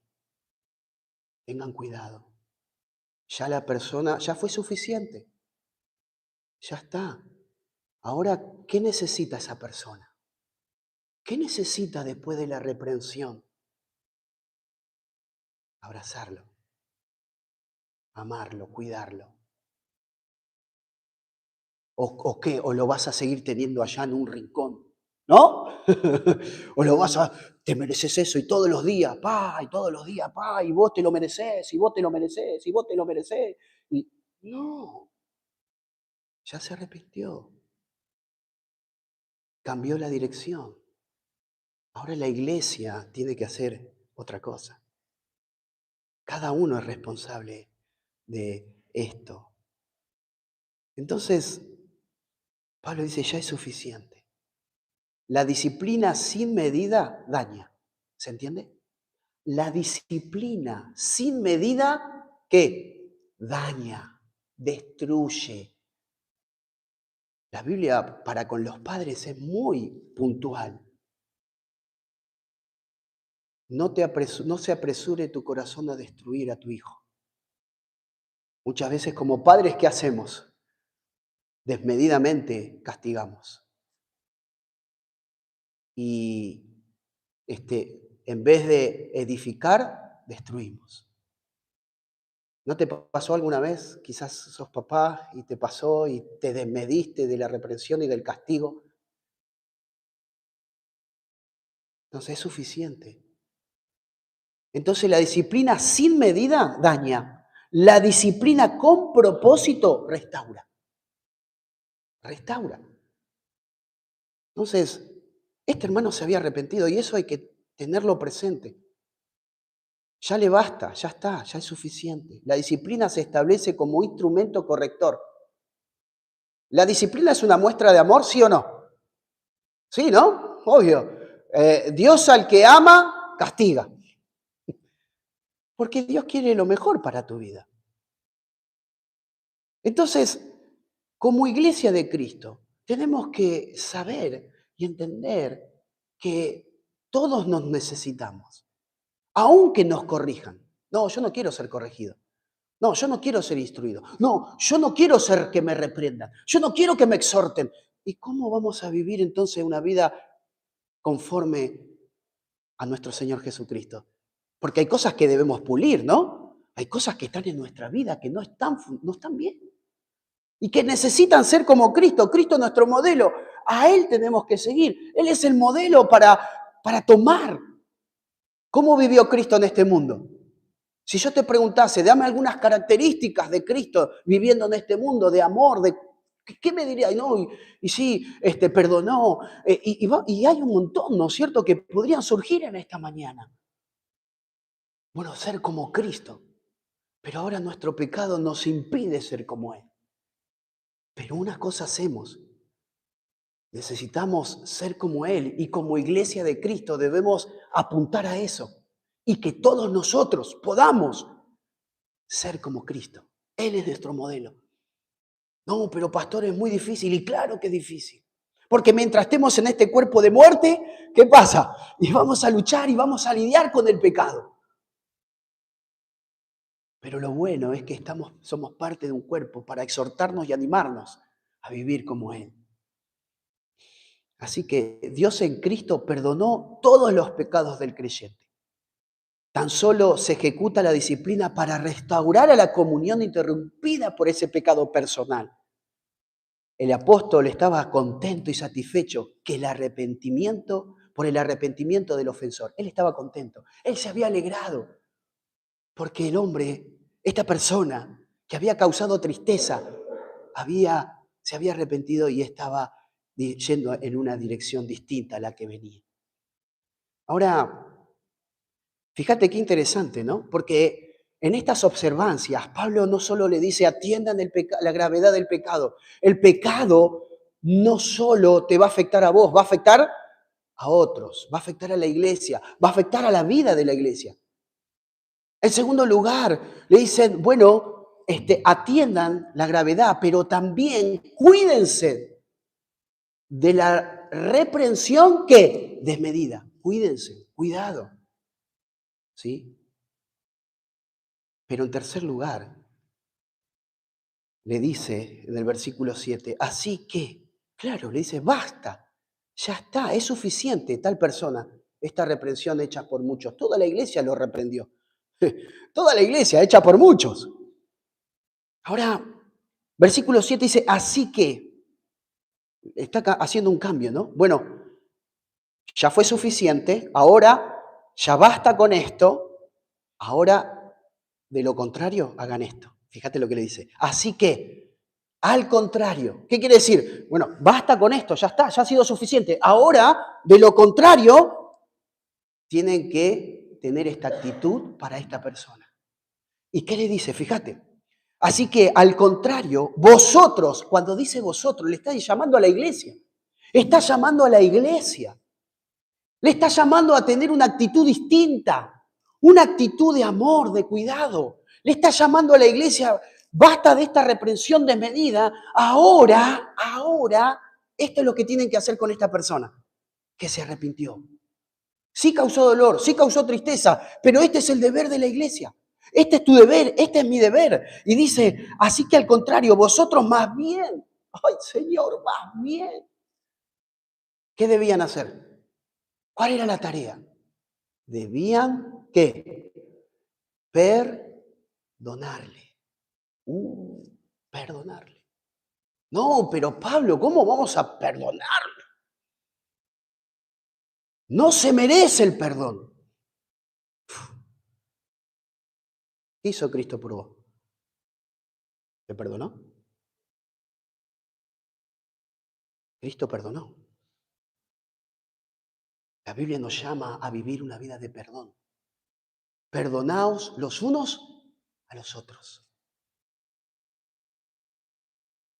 Tengan cuidado. Ya la persona, ya fue suficiente. Ya está. Ahora, ¿qué necesita esa persona? ¿Qué necesita después de la reprensión? Abrazarlo, amarlo, cuidarlo. ¿O qué? ¿O lo vas a seguir teniendo allá en un rincón? ¿No? ¿O lo te mereces eso y todos los días, y todos los días, y vos te lo mereces, y vos te lo mereces, y vos te lo mereces? Y no, ya se arrepintió, cambió la dirección. Ahora la iglesia tiene que hacer otra cosa. Cada uno es responsable de esto. Entonces, Pablo dice, ya es suficiente. La disciplina sin medida daña. ¿Se entiende? La disciplina sin medida, ¿qué? Daña, destruye. La Biblia para con los padres es muy puntual. No se apresure tu corazón a destruir a tu hijo. Muchas veces como padres, ¿qué hacemos? Desmedidamente castigamos. Y en vez de edificar, destruimos. ¿No te pasó alguna vez? Quizás sos papá y te pasó y te desmediste de la reprensión y del castigo. Entonces es suficiente. Entonces la disciplina sin medida daña. La disciplina con propósito restaura. Restaura. Entonces, este hermano se había arrepentido y eso hay que tenerlo presente. Ya le basta, ya está, ya es suficiente. La disciplina se establece como instrumento corrector. ¿La disciplina es una muestra de amor, sí o no? Sí, ¿no? Obvio. Dios al que ama, castiga. Porque Dios quiere lo mejor para tu vida. Entonces, como iglesia de Cristo, tenemos que saber y entender que todos nos necesitamos, aunque nos corrijan. No, yo no quiero ser corregido. No, yo no quiero ser instruido. No, yo no quiero ser que me reprendan. Yo no quiero que me exhorten. ¿Y cómo vamos a vivir entonces una vida conforme a nuestro Señor Jesucristo? Porque hay cosas que debemos pulir, ¿no? Hay cosas que están en nuestra vida que no están bien y que necesitan ser como Cristo. Cristo es nuestro modelo. A Él tenemos que seguir. Él es el modelo para tomar. ¿Cómo vivió Cristo en este mundo? Si yo te preguntase, dame algunas características de Cristo viviendo en este mundo, de amor, ¿qué me dirías? No, y sí, perdonó, y hay un montón, ¿no es cierto?, que podrían surgir en esta mañana. Bueno, ser como Cristo, pero ahora nuestro pecado nos impide ser como Él. Pero una cosa hacemos, necesitamos ser como Él y como iglesia de Cristo debemos apuntar a eso y que todos nosotros podamos ser como Cristo. Él es nuestro modelo. No, pero pastor, es muy difícil. Y claro que es difícil. Porque mientras estemos en este cuerpo de muerte, ¿qué pasa? Y vamos a luchar y vamos a lidiar con el pecado. Pero lo bueno es que somos parte de un cuerpo para exhortarnos y animarnos a vivir como Él. Así que Dios en Cristo perdonó todos los pecados del creyente. Tan solo se ejecuta la disciplina para restaurar a la comunión interrumpida por ese pecado personal. El apóstol estaba contento y satisfecho por el arrepentimiento del ofensor. Él estaba contento, él se había alegrado, porque el hombre, esta persona que había causado tristeza, se había arrepentido y estaba yendo en una dirección distinta a la que venía. Ahora, fíjate qué interesante, ¿no? Porque en estas observancias, Pablo no solo le dice, atiendan la gravedad del pecado. El pecado no solo te va a afectar a vos, va a afectar a otros, va a afectar a la iglesia, va a afectar a la vida de la iglesia. En segundo lugar, le dicen, bueno, atiendan la gravedad, pero también cuídense de la reprensión que desmedida. Cuídense, cuidado. ¿Sí? Pero en tercer lugar, le dice en el versículo 7, así que, claro, le dice, basta, ya está, es suficiente tal persona, esta reprensión hecha por muchos. Toda la iglesia lo reprendió. Toda la iglesia hecha por muchos. Ahora, versículo 7 dice, así que, está haciendo un cambio, ¿no? Bueno, ya fue suficiente, ahora ya basta con esto, ahora de lo contrario hagan esto. Fíjate lo que le dice. Así que, al contrario, ¿qué quiere decir? Bueno, basta con esto, ya está, ya ha sido suficiente. Ahora, de lo contrario, tienen que tener esta actitud para esta persona. ¿Y qué le dice? Fíjate. Así que, al contrario, vosotros, cuando dice vosotros, le está llamando a la iglesia. Está llamando a la iglesia. Le está llamando a tener una actitud distinta, una actitud de amor, de cuidado. Le está llamando a la iglesia, basta de esta reprensión desmedida, ahora, esto es lo que tienen que hacer con esta persona, que se arrepintió. Sí causó dolor, sí causó tristeza, pero este es el deber de la iglesia. Este es tu deber, este es mi deber. Y dice, así que al contrario, vosotros más bien, ay Señor, más bien. ¿Qué debían hacer? ¿Cuál era la tarea? Debían, ¿qué? Perdonarle. Perdonarle. No, pero Pablo, ¿cómo vamos a perdonarle? No se merece el perdón. ¿Qué hizo Cristo por vos? ¿Te perdonó? Cristo perdonó. La Biblia nos llama a vivir una vida de perdón. Perdonaos los unos a los otros.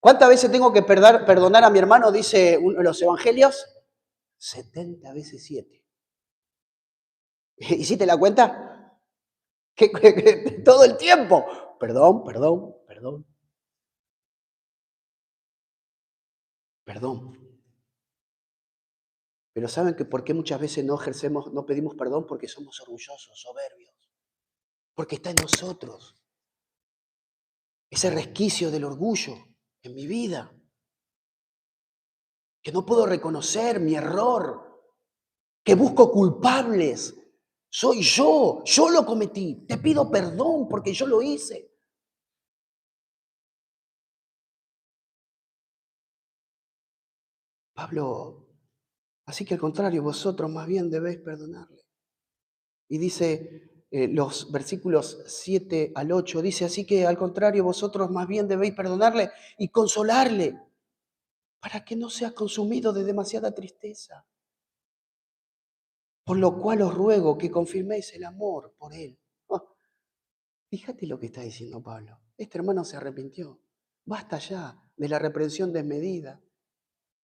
¿Cuántas veces tengo que perdonar a mi hermano? Dice los evangelios. 70 veces 7. ¿Hiciste la cuenta? Que todo el tiempo. Perdón, perdón, perdón. Perdón. Pero ¿saben que por qué muchas veces no pedimos perdón? Porque somos orgullosos, soberbios. Porque está en nosotros. Ese resquicio del orgullo en mi vida. Que no puedo reconocer mi error. Que busco culpables. Soy yo lo cometí. Te pido perdón porque yo lo hice. Pablo, así que al contrario, vosotros más bien debéis perdonarle. Y dice los versículos 7 al 8, dice, así que al contrario, vosotros más bien debéis perdonarle y consolarle para que no sea consumido de demasiada tristeza. Por lo cual os ruego que confirméis el amor por él. Oh, fíjate lo que está diciendo Pablo. Este hermano se arrepintió. Basta ya de la reprensión desmedida.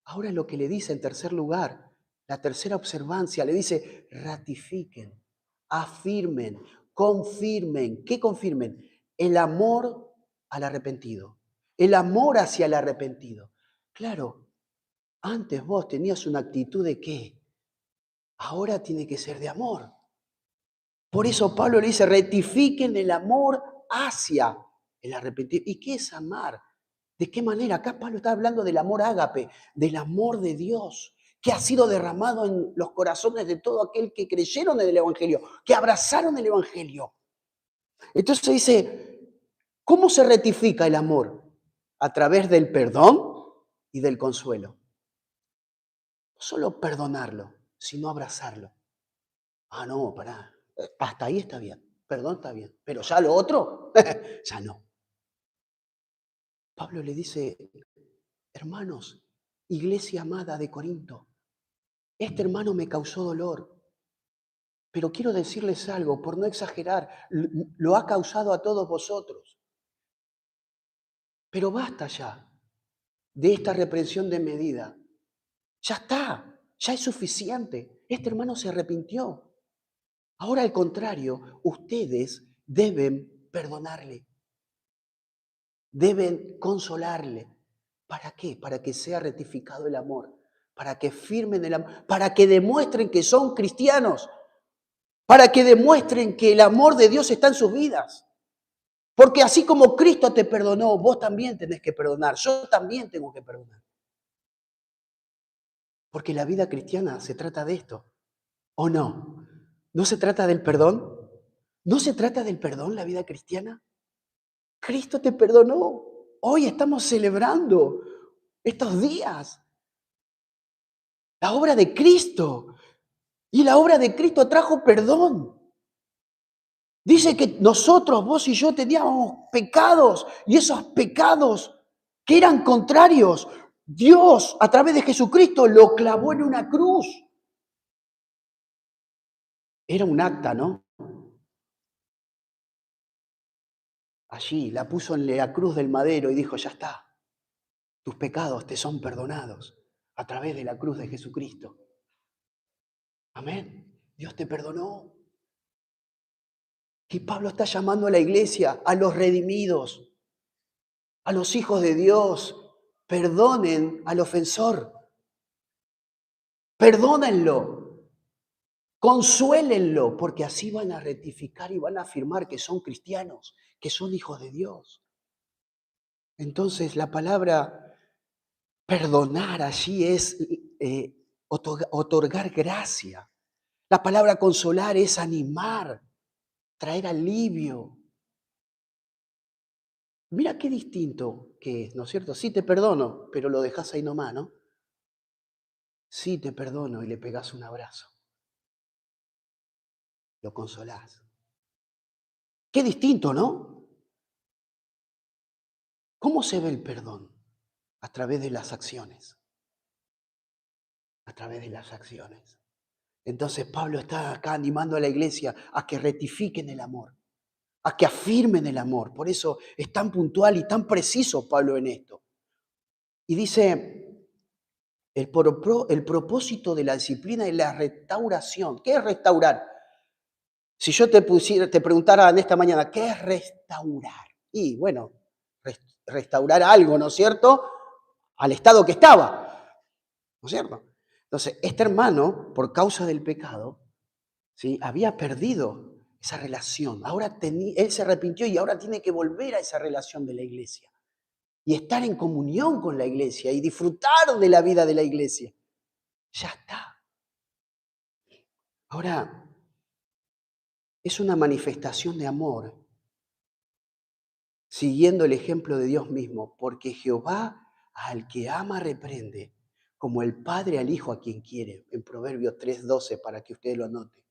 Ahora lo que le dice en tercer lugar, la tercera observancia, le dice, ratifiquen, afirmen, confirmen. ¿Qué confirmen? El amor al arrepentido. El amor hacia el arrepentido. Claro, antes vos tenías una actitud de ¿qué? Ahora tiene que ser de amor. Por eso Pablo le dice, rectifiquen el amor hacia el arrepentido. ¿Y qué es amar? ¿De qué manera? Acá Pablo está hablando del amor ágape, del amor de Dios, que ha sido derramado en los corazones de todo aquel que creyeron en el Evangelio, que abrazaron el Evangelio. Entonces dice, ¿cómo se rectifica el amor? A través del perdón y del consuelo. No solo perdonarlo, sino abrazarlo. Ah, no, pará. Hasta ahí está bien. Perdón está bien. Pero ya lo otro, ya no. Pablo le dice, hermanos, iglesia amada de Corinto, este hermano me causó dolor, pero quiero decirles algo, por no exagerar, lo ha causado a todos vosotros. Pero basta ya de esta reprensión de medida. Ya está, ya es suficiente. Este hermano se arrepintió. Ahora al contrario, ustedes deben perdonarle, deben consolarle. ¿Para qué? Para que sea rectificado el amor, para que firmen el amor, para que demuestren que son cristianos, para que demuestren que el amor de Dios está en sus vidas. Porque así como Cristo te perdonó, vos también tenés que perdonar. Yo también tengo que perdonar. Porque la vida cristiana se trata de esto. ¿O no? ¿No se trata del perdón? ¿No se trata del perdón la vida cristiana? Cristo te perdonó. Hoy estamos celebrando estos días la obra de Cristo. Y la obra de Cristo trajo perdón. Dice que nosotros, vos y yo, teníamos pecados y esos pecados que eran contrarios, Dios a través de Jesucristo lo clavó en una cruz. Era un acta, ¿no? Allí la puso en la cruz del madero y dijo, ya está, tus pecados te son perdonados a través de la cruz de Jesucristo. Amén. Dios te perdonó. Y Pablo está llamando a la iglesia, a los redimidos, a los hijos de Dios. Perdonen al ofensor. Perdónenlo. Consuélenlo, porque así van a rectificar y van a afirmar que son cristianos, que son hijos de Dios. Entonces la palabra perdonar allí es otorgar gracia. La palabra consolar es animar, traer alivio. Mira qué distinto que es, ¿no es cierto? Sí te perdono, pero lo dejas ahí nomás, ¿no? Sí te perdono y le pegás un abrazo. Lo consolás. Qué distinto, ¿no? ¿Cómo se ve el perdón? A través de las acciones. A través de las acciones. Entonces Pablo está acá animando a la iglesia a que rectifiquen el amor, a que afirmen el amor. Por eso es tan puntual y tan preciso Pablo en esto. Y dice, el propósito de la disciplina es la restauración. ¿Qué es restaurar? Si yo te preguntara en esta mañana, ¿qué es restaurar? Y bueno, restaurar algo, ¿no es cierto? Al estado que estaba, ¿no es cierto? Entonces, este hermano, por causa del pecado, ¿sí? Había perdido esa relación. Ahora él se arrepintió y ahora tiene que volver a esa relación de la iglesia y estar en comunión con la iglesia y disfrutar de la vida de la iglesia. Ya está. Ahora, es una manifestación de amor, siguiendo el ejemplo de Dios mismo, porque Jehová al que ama reprende, como el padre al hijo a quien quiere, en Proverbios 3:12, para que usted lo anote.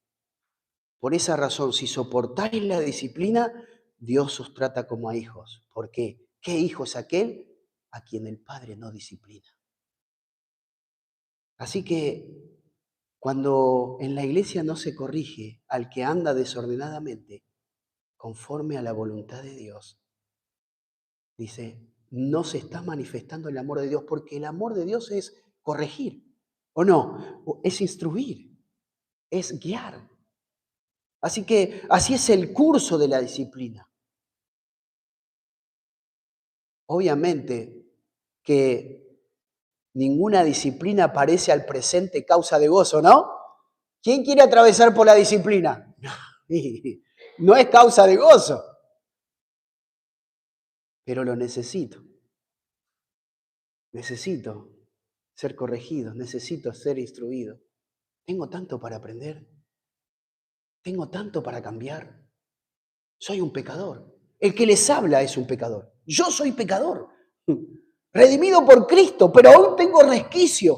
Por esa razón, si soportáis la disciplina, Dios os trata como a hijos. ¿Por qué? ¿Qué hijo es aquel a quien el Padre no disciplina? Así que cuando en la iglesia no se corrige al que anda desordenadamente, conforme a la voluntad de Dios, dice, no se está manifestando el amor de Dios, porque el amor de Dios es corregir, ¿o no? Es instruir, es guiar. Así que así es el curso de la disciplina. Obviamente que ninguna disciplina parece al presente causa de gozo, ¿no? ¿Quién quiere atravesar por la disciplina? No es causa de gozo, pero lo necesito. Necesito. ser corregido, necesito ser instruido. Tengo tanto para aprender, tengo tanto para cambiar. Soy un pecador. El que les habla es un pecador. Yo soy pecador, redimido por Cristo, pero aún tengo resquicio.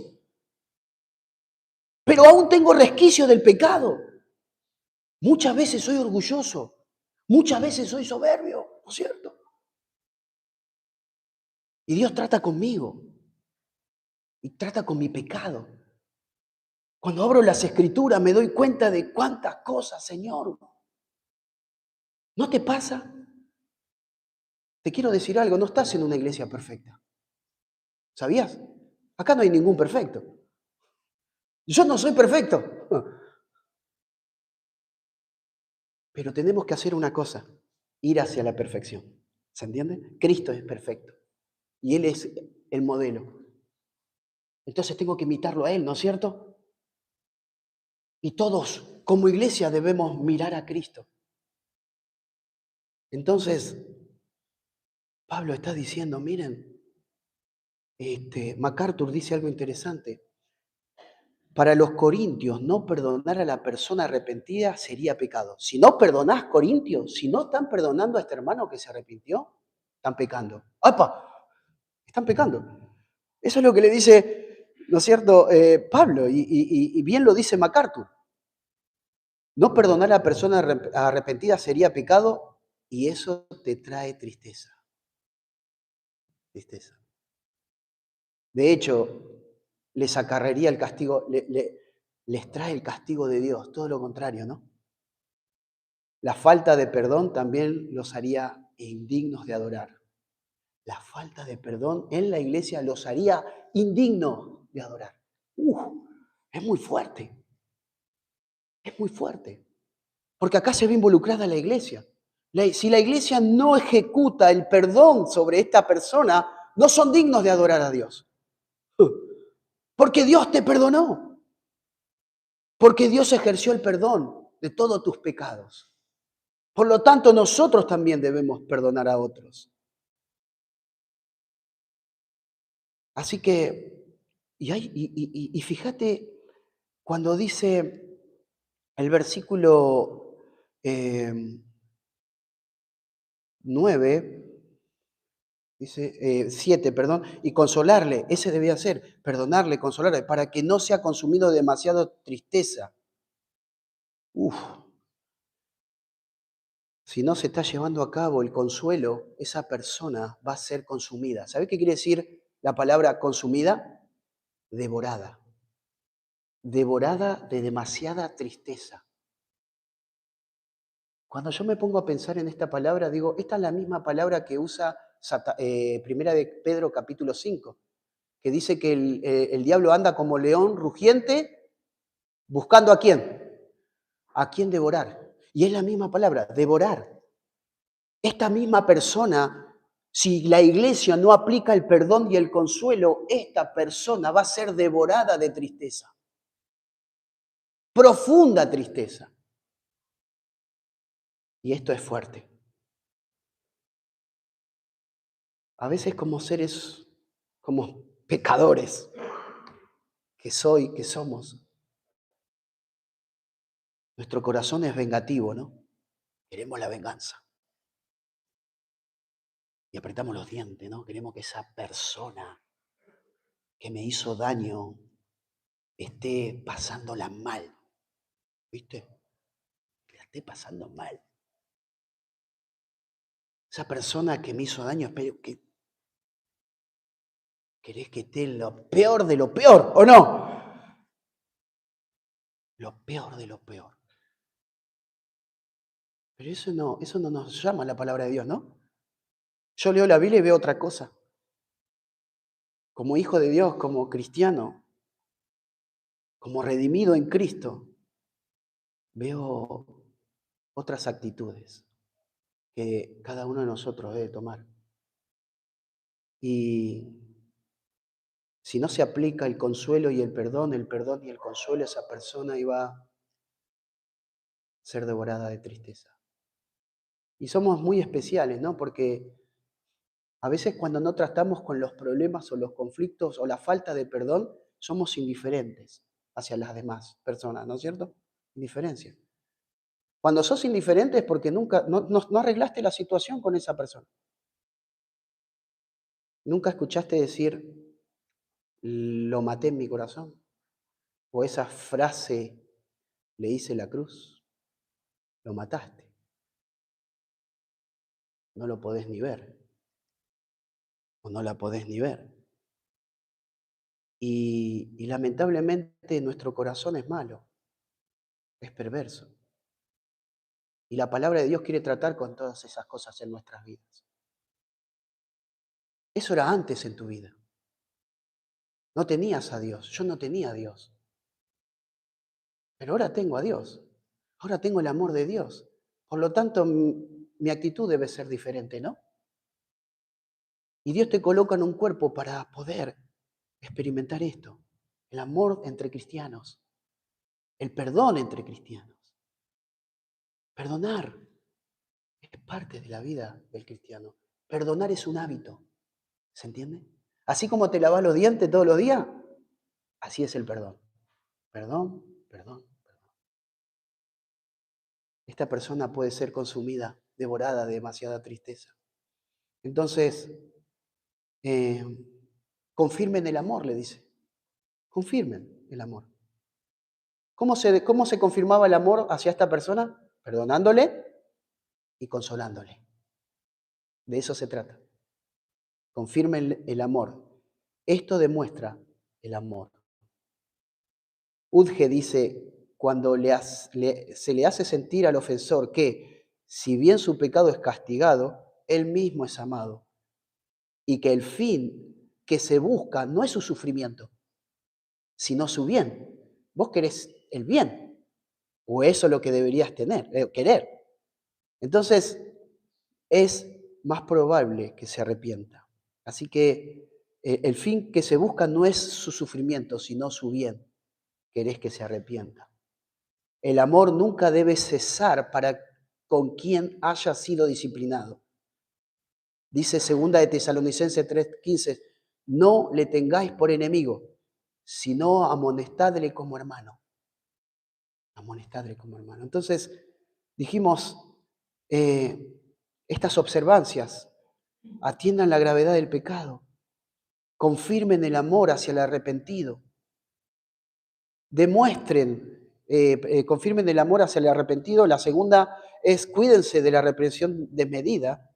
Pero aún tengo resquicio del pecado. Muchas veces soy orgulloso, muchas veces soy soberbio, ¿no es cierto? Y Dios trata conmigo y trata con mi pecado. Cuando abro las escrituras me doy cuenta de cuántas cosas, Señor. ¿No te pasa? Te quiero decir algo, no estás en una iglesia perfecta. ¿Sabías? Acá no hay ningún perfecto. Yo no soy perfecto. Pero tenemos que hacer una cosa, ir hacia la perfección. ¿Se entiende? Cristo es perfecto y Él es el modelo. Entonces tengo que imitarlo a Él, ¿no es cierto? Y todos, como iglesia, debemos mirar a Cristo. Entonces, Pablo está diciendo, miren, MacArthur dice algo interesante. Para los corintios, no perdonar a la persona arrepentida sería pecado. Si no perdonás, corintios, si no están perdonando a este hermano que se arrepintió, están pecando. ¡Apa! Están pecando. Eso es lo que le dice, ¿no es cierto?, Pablo, y bien lo dice MacArthur. No perdonar a la persona arrepentida sería pecado y eso te trae tristeza. Tristeza. De hecho, les acarrearía el castigo, les trae el castigo de Dios, todo lo contrario, ¿no? La falta de perdón también los haría indignos de adorar. La falta de perdón en la iglesia los haría indignos de adorar. Es muy fuerte, es muy fuerte. Porque acá se ve involucrada la iglesia. Si la iglesia no ejecuta el perdón sobre esta persona, no son dignos de adorar a Dios. Porque Dios te perdonó. Porque Dios ejerció el perdón de todos tus pecados. Por lo tanto, nosotros también debemos perdonar a otros. Así que, y fíjate, cuando dice el versículo 9, dice 7, perdón, y consolarle, ese debía ser, perdonarle, consolarle, para que no sea consumido demasiado tristeza. Si no se está llevando a cabo el consuelo, esa persona va a ser consumida. ¿Sabe qué quiere decir la palabra consumida? Devorada. Devorada de demasiada tristeza. Cuando yo me pongo a pensar en esta palabra, digo, esta es la misma palabra que usa Primera de Pedro capítulo 5, que dice que el diablo anda como león rugiente buscando ¿a quién? ¿A quién devorar? Y es la misma palabra, devorar. Esta misma persona, si la iglesia no aplica el perdón y el consuelo, esta persona va a ser devorada de tristeza. Profunda tristeza. Y esto es fuerte. A veces como seres, como pecadores que somos, nuestro corazón es vengativo, ¿no? Queremos la venganza. Y apretamos los dientes, ¿no? Queremos que esa persona que me hizo daño esté pasándola mal, ¿viste? Que la esté pasando mal. Esa persona que me hizo daño, espero que querés que esté lo peor de lo peor, ¿o no? Lo peor de lo peor. Pero eso no nos llama la palabra de Dios, ¿no? Yo leo la Biblia y veo otra cosa. Como hijo de Dios, como cristiano, como redimido en Cristo, veo otras actitudes que cada uno de nosotros debe tomar. Y si no se aplica el consuelo y el perdón y el consuelo, esa persona iba a ser devorada de tristeza. Y somos muy especiales, ¿no? Porque A veces cuando no tratamos con los problemas o los conflictos o la falta de perdón, somos indiferentes hacia las demás personas, ¿no es cierto? Indiferencia. Cuando sos indiferente es porque nunca, no arreglaste la situación con esa persona. Nunca escuchaste decir, lo maté en mi corazón. O esa frase, le hice la cruz, lo mataste. No lo podés ni ver. O no la podés ni ver. Y lamentablemente nuestro corazón es malo, es perverso. Y la palabra de Dios quiere tratar con todas esas cosas en nuestras vidas. Eso era antes en tu vida. No tenías a Dios, yo no tenía a Dios. Pero ahora tengo a Dios. Ahora tengo el amor de Dios. Por lo tanto, mi actitud debe ser diferente, ¿no? Y Dios te coloca en un cuerpo para poder experimentar esto. El amor entre cristianos. El perdón entre cristianos. Perdonar es parte de la vida del cristiano. Perdonar es un hábito. ¿Se entiende? Así como te lavas los dientes todos los días, así es el perdón. Perdón, perdón, perdón. Esta persona puede ser consumida, devorada de demasiada tristeza. Entonces, eh, confirmen el amor, le dice. Confirmen el amor. ¿Cómo se confirmaba el amor hacia esta persona? Perdonándole y consolándole. De eso se trata. Confirmen el amor. Esto demuestra el amor. Udge dice, cuando se le hace sentir al ofensor que, si bien su pecado es castigado, él mismo es amado. Y que el fin que se busca no es su sufrimiento, sino su bien. Vos querés el bien, o eso es lo que deberías querer. Entonces, es más probable que se arrepienta. Así que el fin que se busca no es su sufrimiento, sino su bien. Querés que se arrepienta. El amor nunca debe cesar para con quien haya sido disciplinado. Dice 2 de Tesalonicenses 3:15, no le tengáis por enemigo, sino amonestadle como hermano. Amonestadle como hermano. Entonces, dijimos, estas observancias atiendan la gravedad del pecado, confirmen el amor hacia el arrepentido, confirmen el amor hacia el arrepentido. La segunda es cuídense de la reprensión desmedida.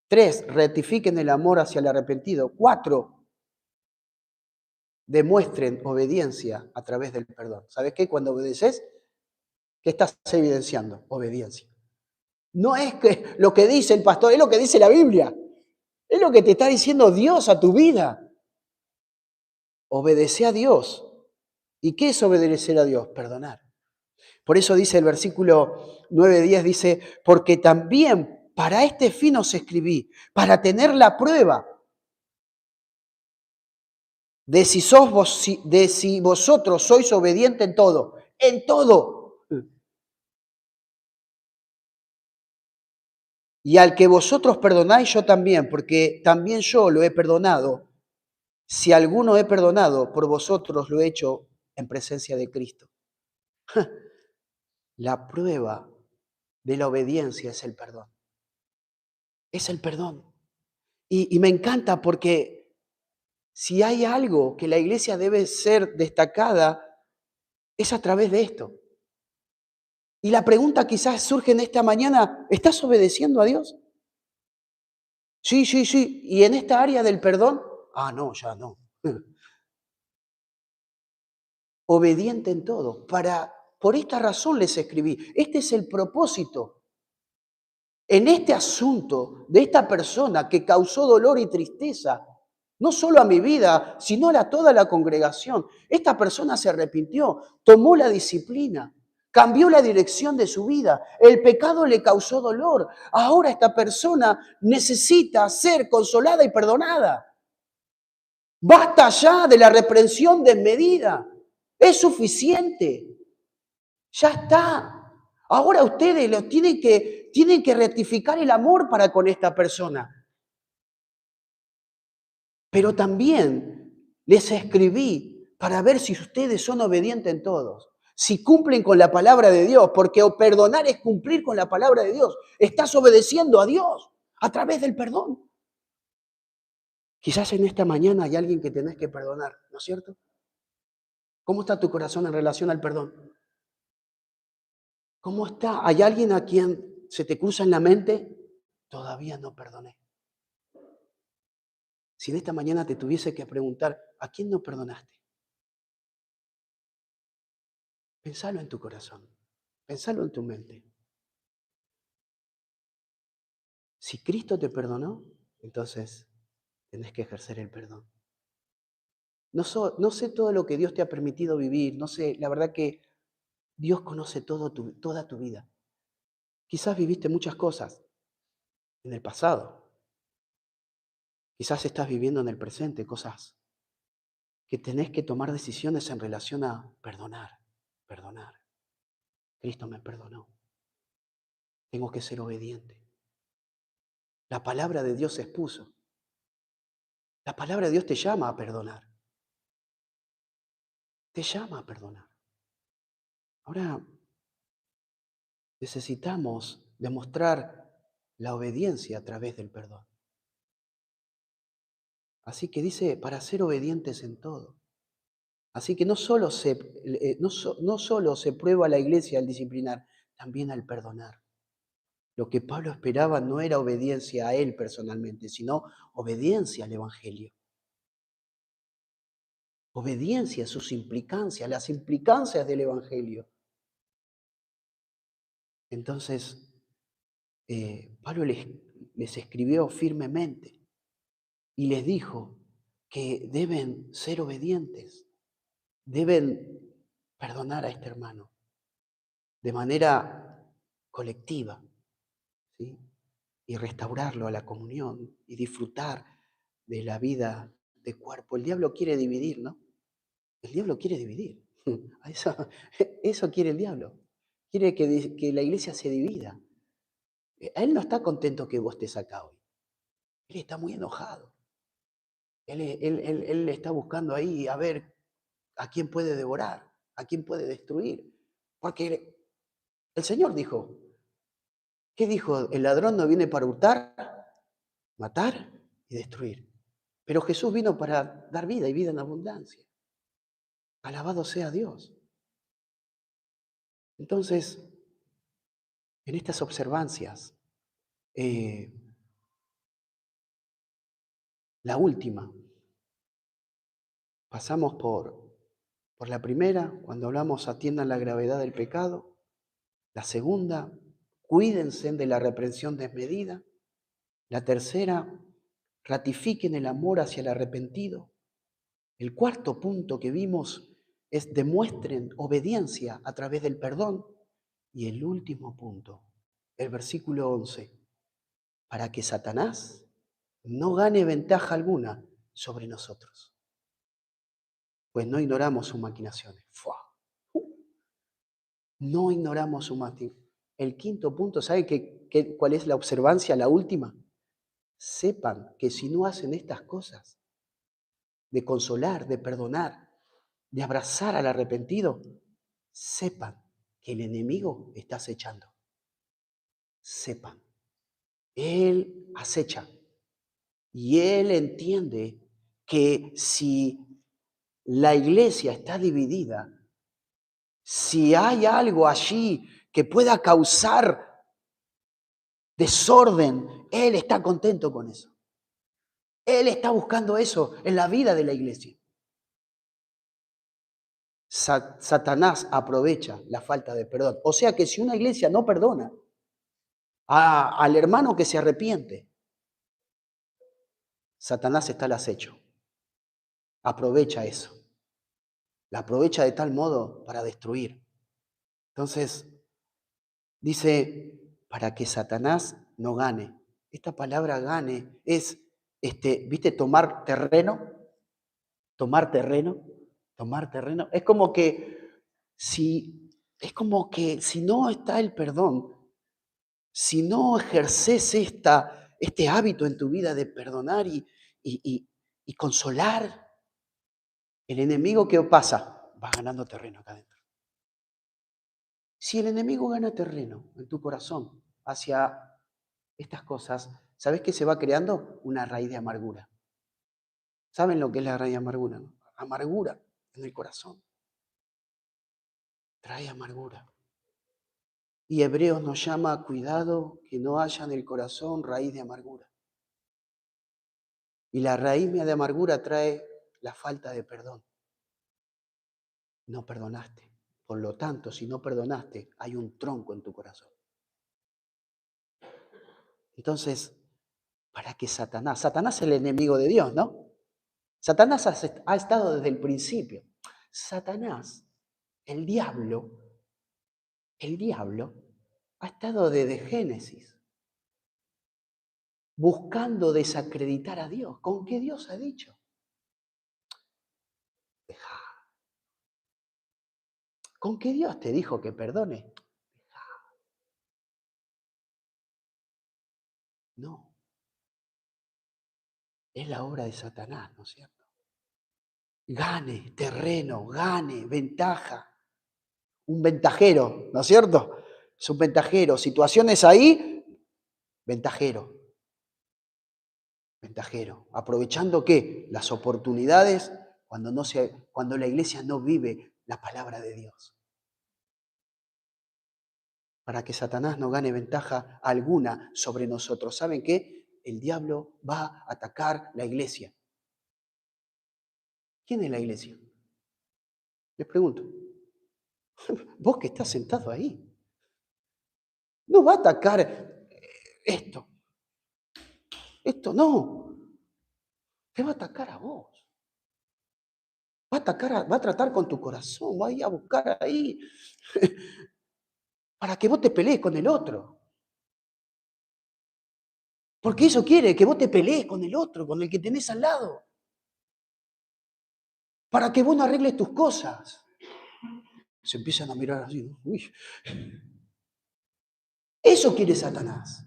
3, rectifiquen el amor hacia el arrepentido. 4, demuestren obediencia a través del perdón. ¿Sabes qué? Cuando obedeces, ¿qué estás evidenciando? Obediencia. No es que lo que dice el pastor, es lo que dice la Biblia. Es lo que te está diciendo Dios a tu vida. Obedece a Dios. ¿Y qué es obedecer a Dios? Perdonar. Por eso dice el versículo 9:10, dice, porque también para este fin os escribí, para tener la prueba de si vosotros sois obedientes en todo. En todo. Y al que vosotros perdonáis, yo también, porque también yo lo he perdonado. Si alguno he perdonado, por vosotros lo he hecho en presencia de Cristo. La prueba de la obediencia es el perdón. Es el perdón. Y me encanta porque si hay algo que la iglesia debe ser destacada, es a través de esto. Y la pregunta quizás surge en esta mañana, ¿estás obedeciendo a Dios? Sí, sí, sí. ¿Y en esta área del perdón? Ah, no, ya no. Obediente en todo. Por esta razón les escribí. Este es el propósito. En este asunto de esta persona que causó dolor y tristeza, no solo a mi vida, sino a toda la congregación. Esta persona se arrepintió, tomó la disciplina, cambió la dirección de su vida. El pecado le causó dolor. Ahora esta persona necesita ser consolada y perdonada. Basta ya de la reprensión desmedida. Es suficiente. Ya está. Ahora ustedes tienen que rectificar el amor para con esta persona. Pero también les escribí para ver si ustedes son obedientes en todos, si cumplen con la palabra de Dios, porque perdonar es cumplir con la palabra de Dios. Estás obedeciendo a Dios a través del perdón. Quizás en esta mañana hay alguien que tenés que perdonar, ¿no es cierto? ¿Cómo está tu corazón en relación al perdón? ¿Cómo está? ¿Hay alguien a quien se te cruza en la mente? Todavía no perdoné. Si en esta mañana te tuviese que preguntar, ¿a quién no perdonaste? Pensalo en tu corazón, pensalo en tu mente. Si Cristo te perdonó, entonces tenés que ejercer el perdón. No sé todo lo que Dios te ha permitido vivir, no sé, la verdad que Dios conoce toda tu vida. Quizás viviste muchas cosas en el pasado, quizás estás viviendo en el presente cosas que tenés que tomar decisiones en relación a perdonar. Cristo me perdonó, tengo que ser obediente. La palabra de Dios se expuso. La palabra de Dios te llama a perdonar. Te llama a perdonar. Ahora necesitamos demostrar la obediencia a través del perdón. Así que dice, para ser obedientes en todo. Así que no solo se prueba a la iglesia al disciplinar, también al perdonar. Lo que Pablo esperaba no era obediencia a él personalmente, sino obediencia al Evangelio. Obediencia a sus implicancias, las implicancias del Evangelio. Entonces, Pablo les escribió firmemente y les dijo que deben ser obedientes, deben perdonar a este hermano de manera colectiva, ¿sí? Y restaurarlo a la comunión y disfrutar de la vida de cuerpo. El diablo quiere dividir, ¿no? El diablo quiere dividir. Eso, eso quiere el diablo. Quiere que la iglesia se divida. Él no está contento que vos estés acá hoy. Él está muy enojado. Él está buscando ahí a ver a quién puede devorar, a quién puede destruir. Porque el Señor dijo, ¿qué dijo? El ladrón no viene para hurtar, matar y destruir. Pero Jesús vino para dar vida y vida en abundancia. Alabado sea Dios. Entonces, en estas observancias, eh, la última, pasamos por la primera, cuando hablamos atiendan la gravedad del pecado. La segunda, cuídense de la reprensión desmedida. La tercera, ratifiquen el amor hacia el arrepentido. El cuarto punto que vimos es demuestren obediencia a través del perdón. Y el último punto, el versículo 11, para que Satanás no gane ventaja alguna sobre nosotros, pues no ignoramos sus maquinaciones. ¡Fua! No ignoramos su maquinación. El quinto punto, ¿sabe cuál es la observancia, la última? Sepan que si no hacen estas cosas, de consolar, de perdonar, de abrazar al arrepentido, sepan que el enemigo está acechando. Sepan, él acecha y él entiende que si la iglesia está dividida, si hay algo allí que pueda causar desorden, él está contento con eso. Él está buscando eso en la vida de la iglesia. Satanás aprovecha la falta de perdón. O sea que si una iglesia no perdona al hermano que se arrepiente, Satanás está al acecho. Aprovecha eso. La aprovecha de tal modo para destruir. Entonces, dice, para que Satanás no gane. Esta palabra gane es, ¿viste? Tomar terreno. Tomar terreno. Tomar terreno. Es como que si no está el perdón, si no ejerces este hábito en tu vida de perdonar y y consolar, el enemigo, ¿qué pasa? Va ganando terreno acá adentro. Si el enemigo gana terreno en tu corazón hacia estas cosas, ¿sabes qué se va creando? Una raíz de amargura. ¿Saben lo que es la raíz de amargura, no? Amargura en el corazón. Trae amargura. Y Hebreos nos llama, cuidado, que no haya en el corazón raíz de amargura. Y la raíz de amargura trae la falta de perdón. No perdonaste. Por lo tanto, si no perdonaste, hay un tronco en tu corazón. Entonces, para que Satanás es el enemigo de Dios, ¿no? Satanás ha estado desde el principio. Satanás, el diablo ha estado desde Génesis, buscando desacreditar a Dios. ¿Con qué Dios ha dicho? Deja. ¿Con qué Dios te dijo que perdone? Deja. No, es la obra de Satanás, ¿no es cierto? Gane terreno, gane ventaja. Un ventajero, ¿no es cierto? Es un ventajero. Situaciones ahí, ventajero. Ventajero. ¿Aprovechando qué? Las oportunidades cuando la iglesia no vive la palabra de Dios. Para que Satanás no gane ventaja alguna sobre nosotros. ¿Saben qué? El diablo va a atacar la iglesia. ¿Quién es la iglesia? Les pregunto. Vos que estás sentado ahí. No va a atacar esto. Esto no. Te va a atacar a vos. Va a tratar con tu corazón. Va a ir a buscar ahí para que vos te pelees con el otro. Porque eso quiere que vos te pelees con el otro, con el que tenés al lado. Para que vos no arregles tus cosas. Se empiezan a mirar así, ¿no? Uy. Eso quiere Satanás.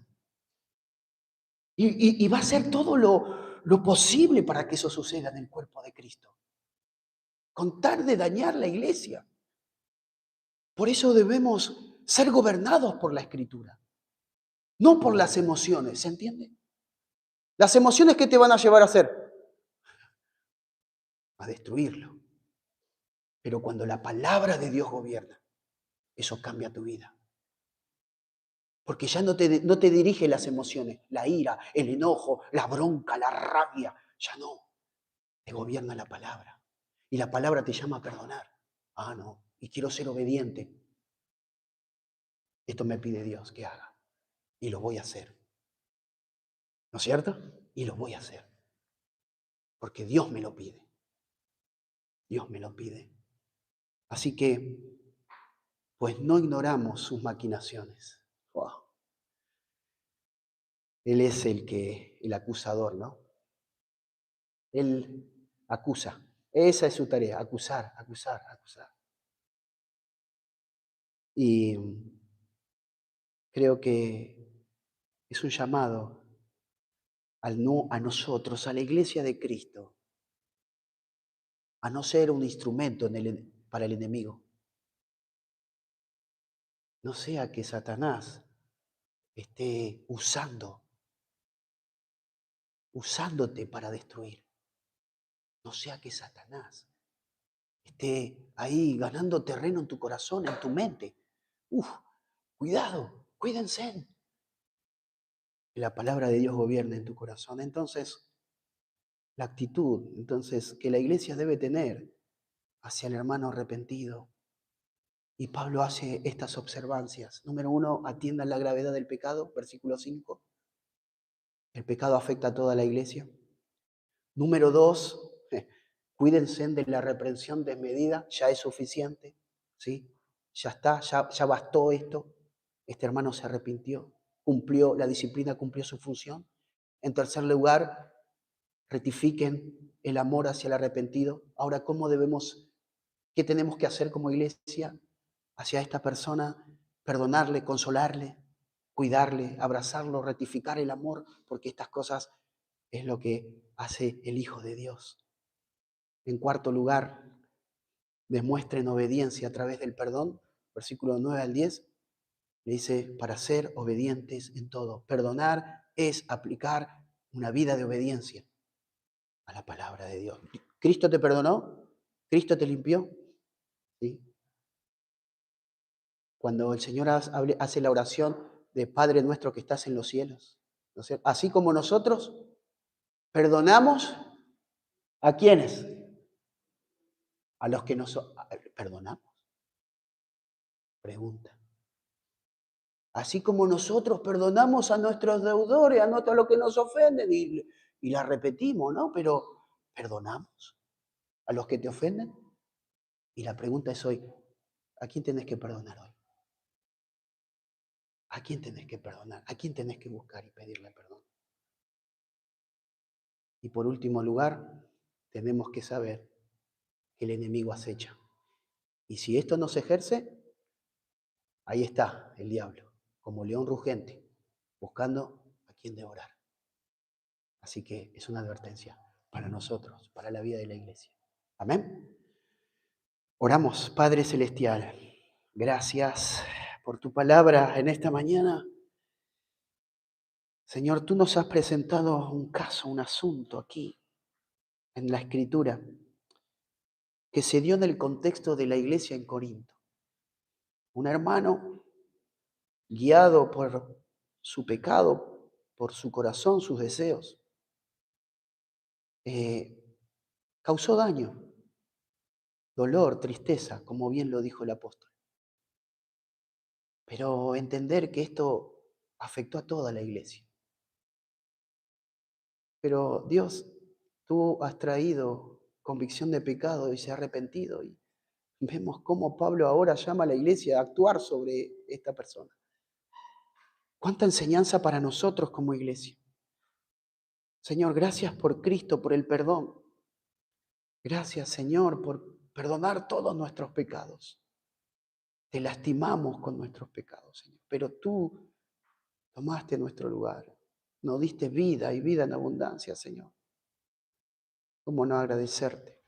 Y va a hacer todo lo posible para que eso suceda en el cuerpo de Cristo. Con tal de dañar la iglesia. Por eso debemos ser gobernados por la Escritura. No por las emociones, ¿se entiende? Las emociones, ¿qué te van a llevar a hacer? A destruirlo. Pero cuando la palabra de Dios gobierna, eso cambia tu vida. Porque ya no te dirige las emociones, la ira, el enojo, la bronca, la rabia. Ya no. Te gobierna la palabra. Y la palabra te llama a perdonar. Ah, no. Y quiero ser obediente. Esto me pide Dios que haga. Y lo voy a hacer. ¿No es cierto? Y lo voy a hacer. Porque Dios me lo pide. Dios me lo pide. Así que, pues no ignoramos sus maquinaciones. Wow. Él es el acusador, ¿no? Él acusa. Esa es su tarea, acusar, acusar, acusar. Y creo que es un llamado a nosotros, a la iglesia de Cristo, a no ser un instrumento para el enemigo. No sea que Satanás esté usándote para destruir. No sea que Satanás esté ahí ganando terreno en tu corazón, en tu mente. Uf, cuidado, cuídense. Que la palabra de Dios gobierne en tu corazón. Entonces, la actitud que la iglesia debe tener hacia el hermano arrepentido. Y Pablo hace estas observancias. Número 1, atiendan la gravedad del pecado, versículo 5. El pecado afecta a toda la iglesia. Número 2, cuídense de la reprensión desmedida, ya es suficiente, ¿sí? Ya está, ya bastó esto. Este hermano se arrepintió, cumplió la disciplina, cumplió su función. En tercer lugar, rectifiquen el amor hacia el arrepentido. Ahora, qué tenemos que hacer como iglesia hacia esta persona? Perdonarle, consolarle, cuidarle, abrazarlo, rectificar el amor, porque estas cosas es lo que hace el Hijo de Dios. En cuarto lugar, demuestren obediencia a través del perdón. Versículo 9 al 10, le dice, para ser obedientes en todo. Perdonar es aplicar una vida de obediencia a la palabra de Dios. ¿Cristo te perdonó? ¿Cristo te limpió? ¿Sí? Cuando el Señor hace la oración de Padre nuestro que estás en los cielos, ¿no es cierto? Así como nosotros perdonamos, ¿a quiénes? A los que nos perdonamos. Pregunta. Así como nosotros perdonamos a nuestros deudores, a los que nos ofenden, y la repetimos, ¿no? Pero ¿perdonamos a los que te ofenden? Y la pregunta es hoy, ¿a quién tenés que perdonar hoy? ¿A quién tenés que perdonar? ¿A quién tenés que buscar y pedirle perdón? Y por último lugar, tenemos que saber que el enemigo acecha. Y si esto no se ejerce, ahí está el diablo, como león rugente, buscando a quien devorar. Así que es una advertencia para nosotros, para la vida de la iglesia. Amén. Oramos, Padre Celestial. Gracias por tu palabra en esta mañana. Señor, tú nos has presentado un caso, un asunto aquí en la Escritura que se dio en el contexto de la iglesia en Corinto. Un hermano guiado por su pecado, por su corazón, sus deseos, eh, causó daño, dolor, tristeza, como bien lo dijo el apóstol. Pero entender que esto afectó a toda la iglesia. Pero Dios, tú has traído convicción de pecado y se ha arrepentido. Y vemos cómo Pablo ahora llama a la iglesia a actuar sobre esta persona. ¿Cuánta enseñanza para nosotros como iglesia? Señor, gracias por Cristo, por el perdón. Gracias, Señor, por perdonar todos nuestros pecados. Te lastimamos con nuestros pecados, Señor. Pero tú tomaste nuestro lugar. Nos diste vida y vida en abundancia, Señor. ¿Cómo no agradecerte?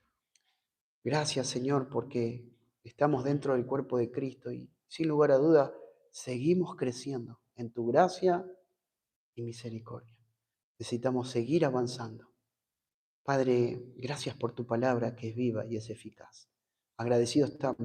Gracias, Señor, porque estamos dentro del cuerpo de Cristo y sin lugar a duda seguimos creciendo en tu gracia y misericordia. Necesitamos seguir avanzando. Padre, gracias por tu palabra que es viva y es eficaz. Agradecidos estamos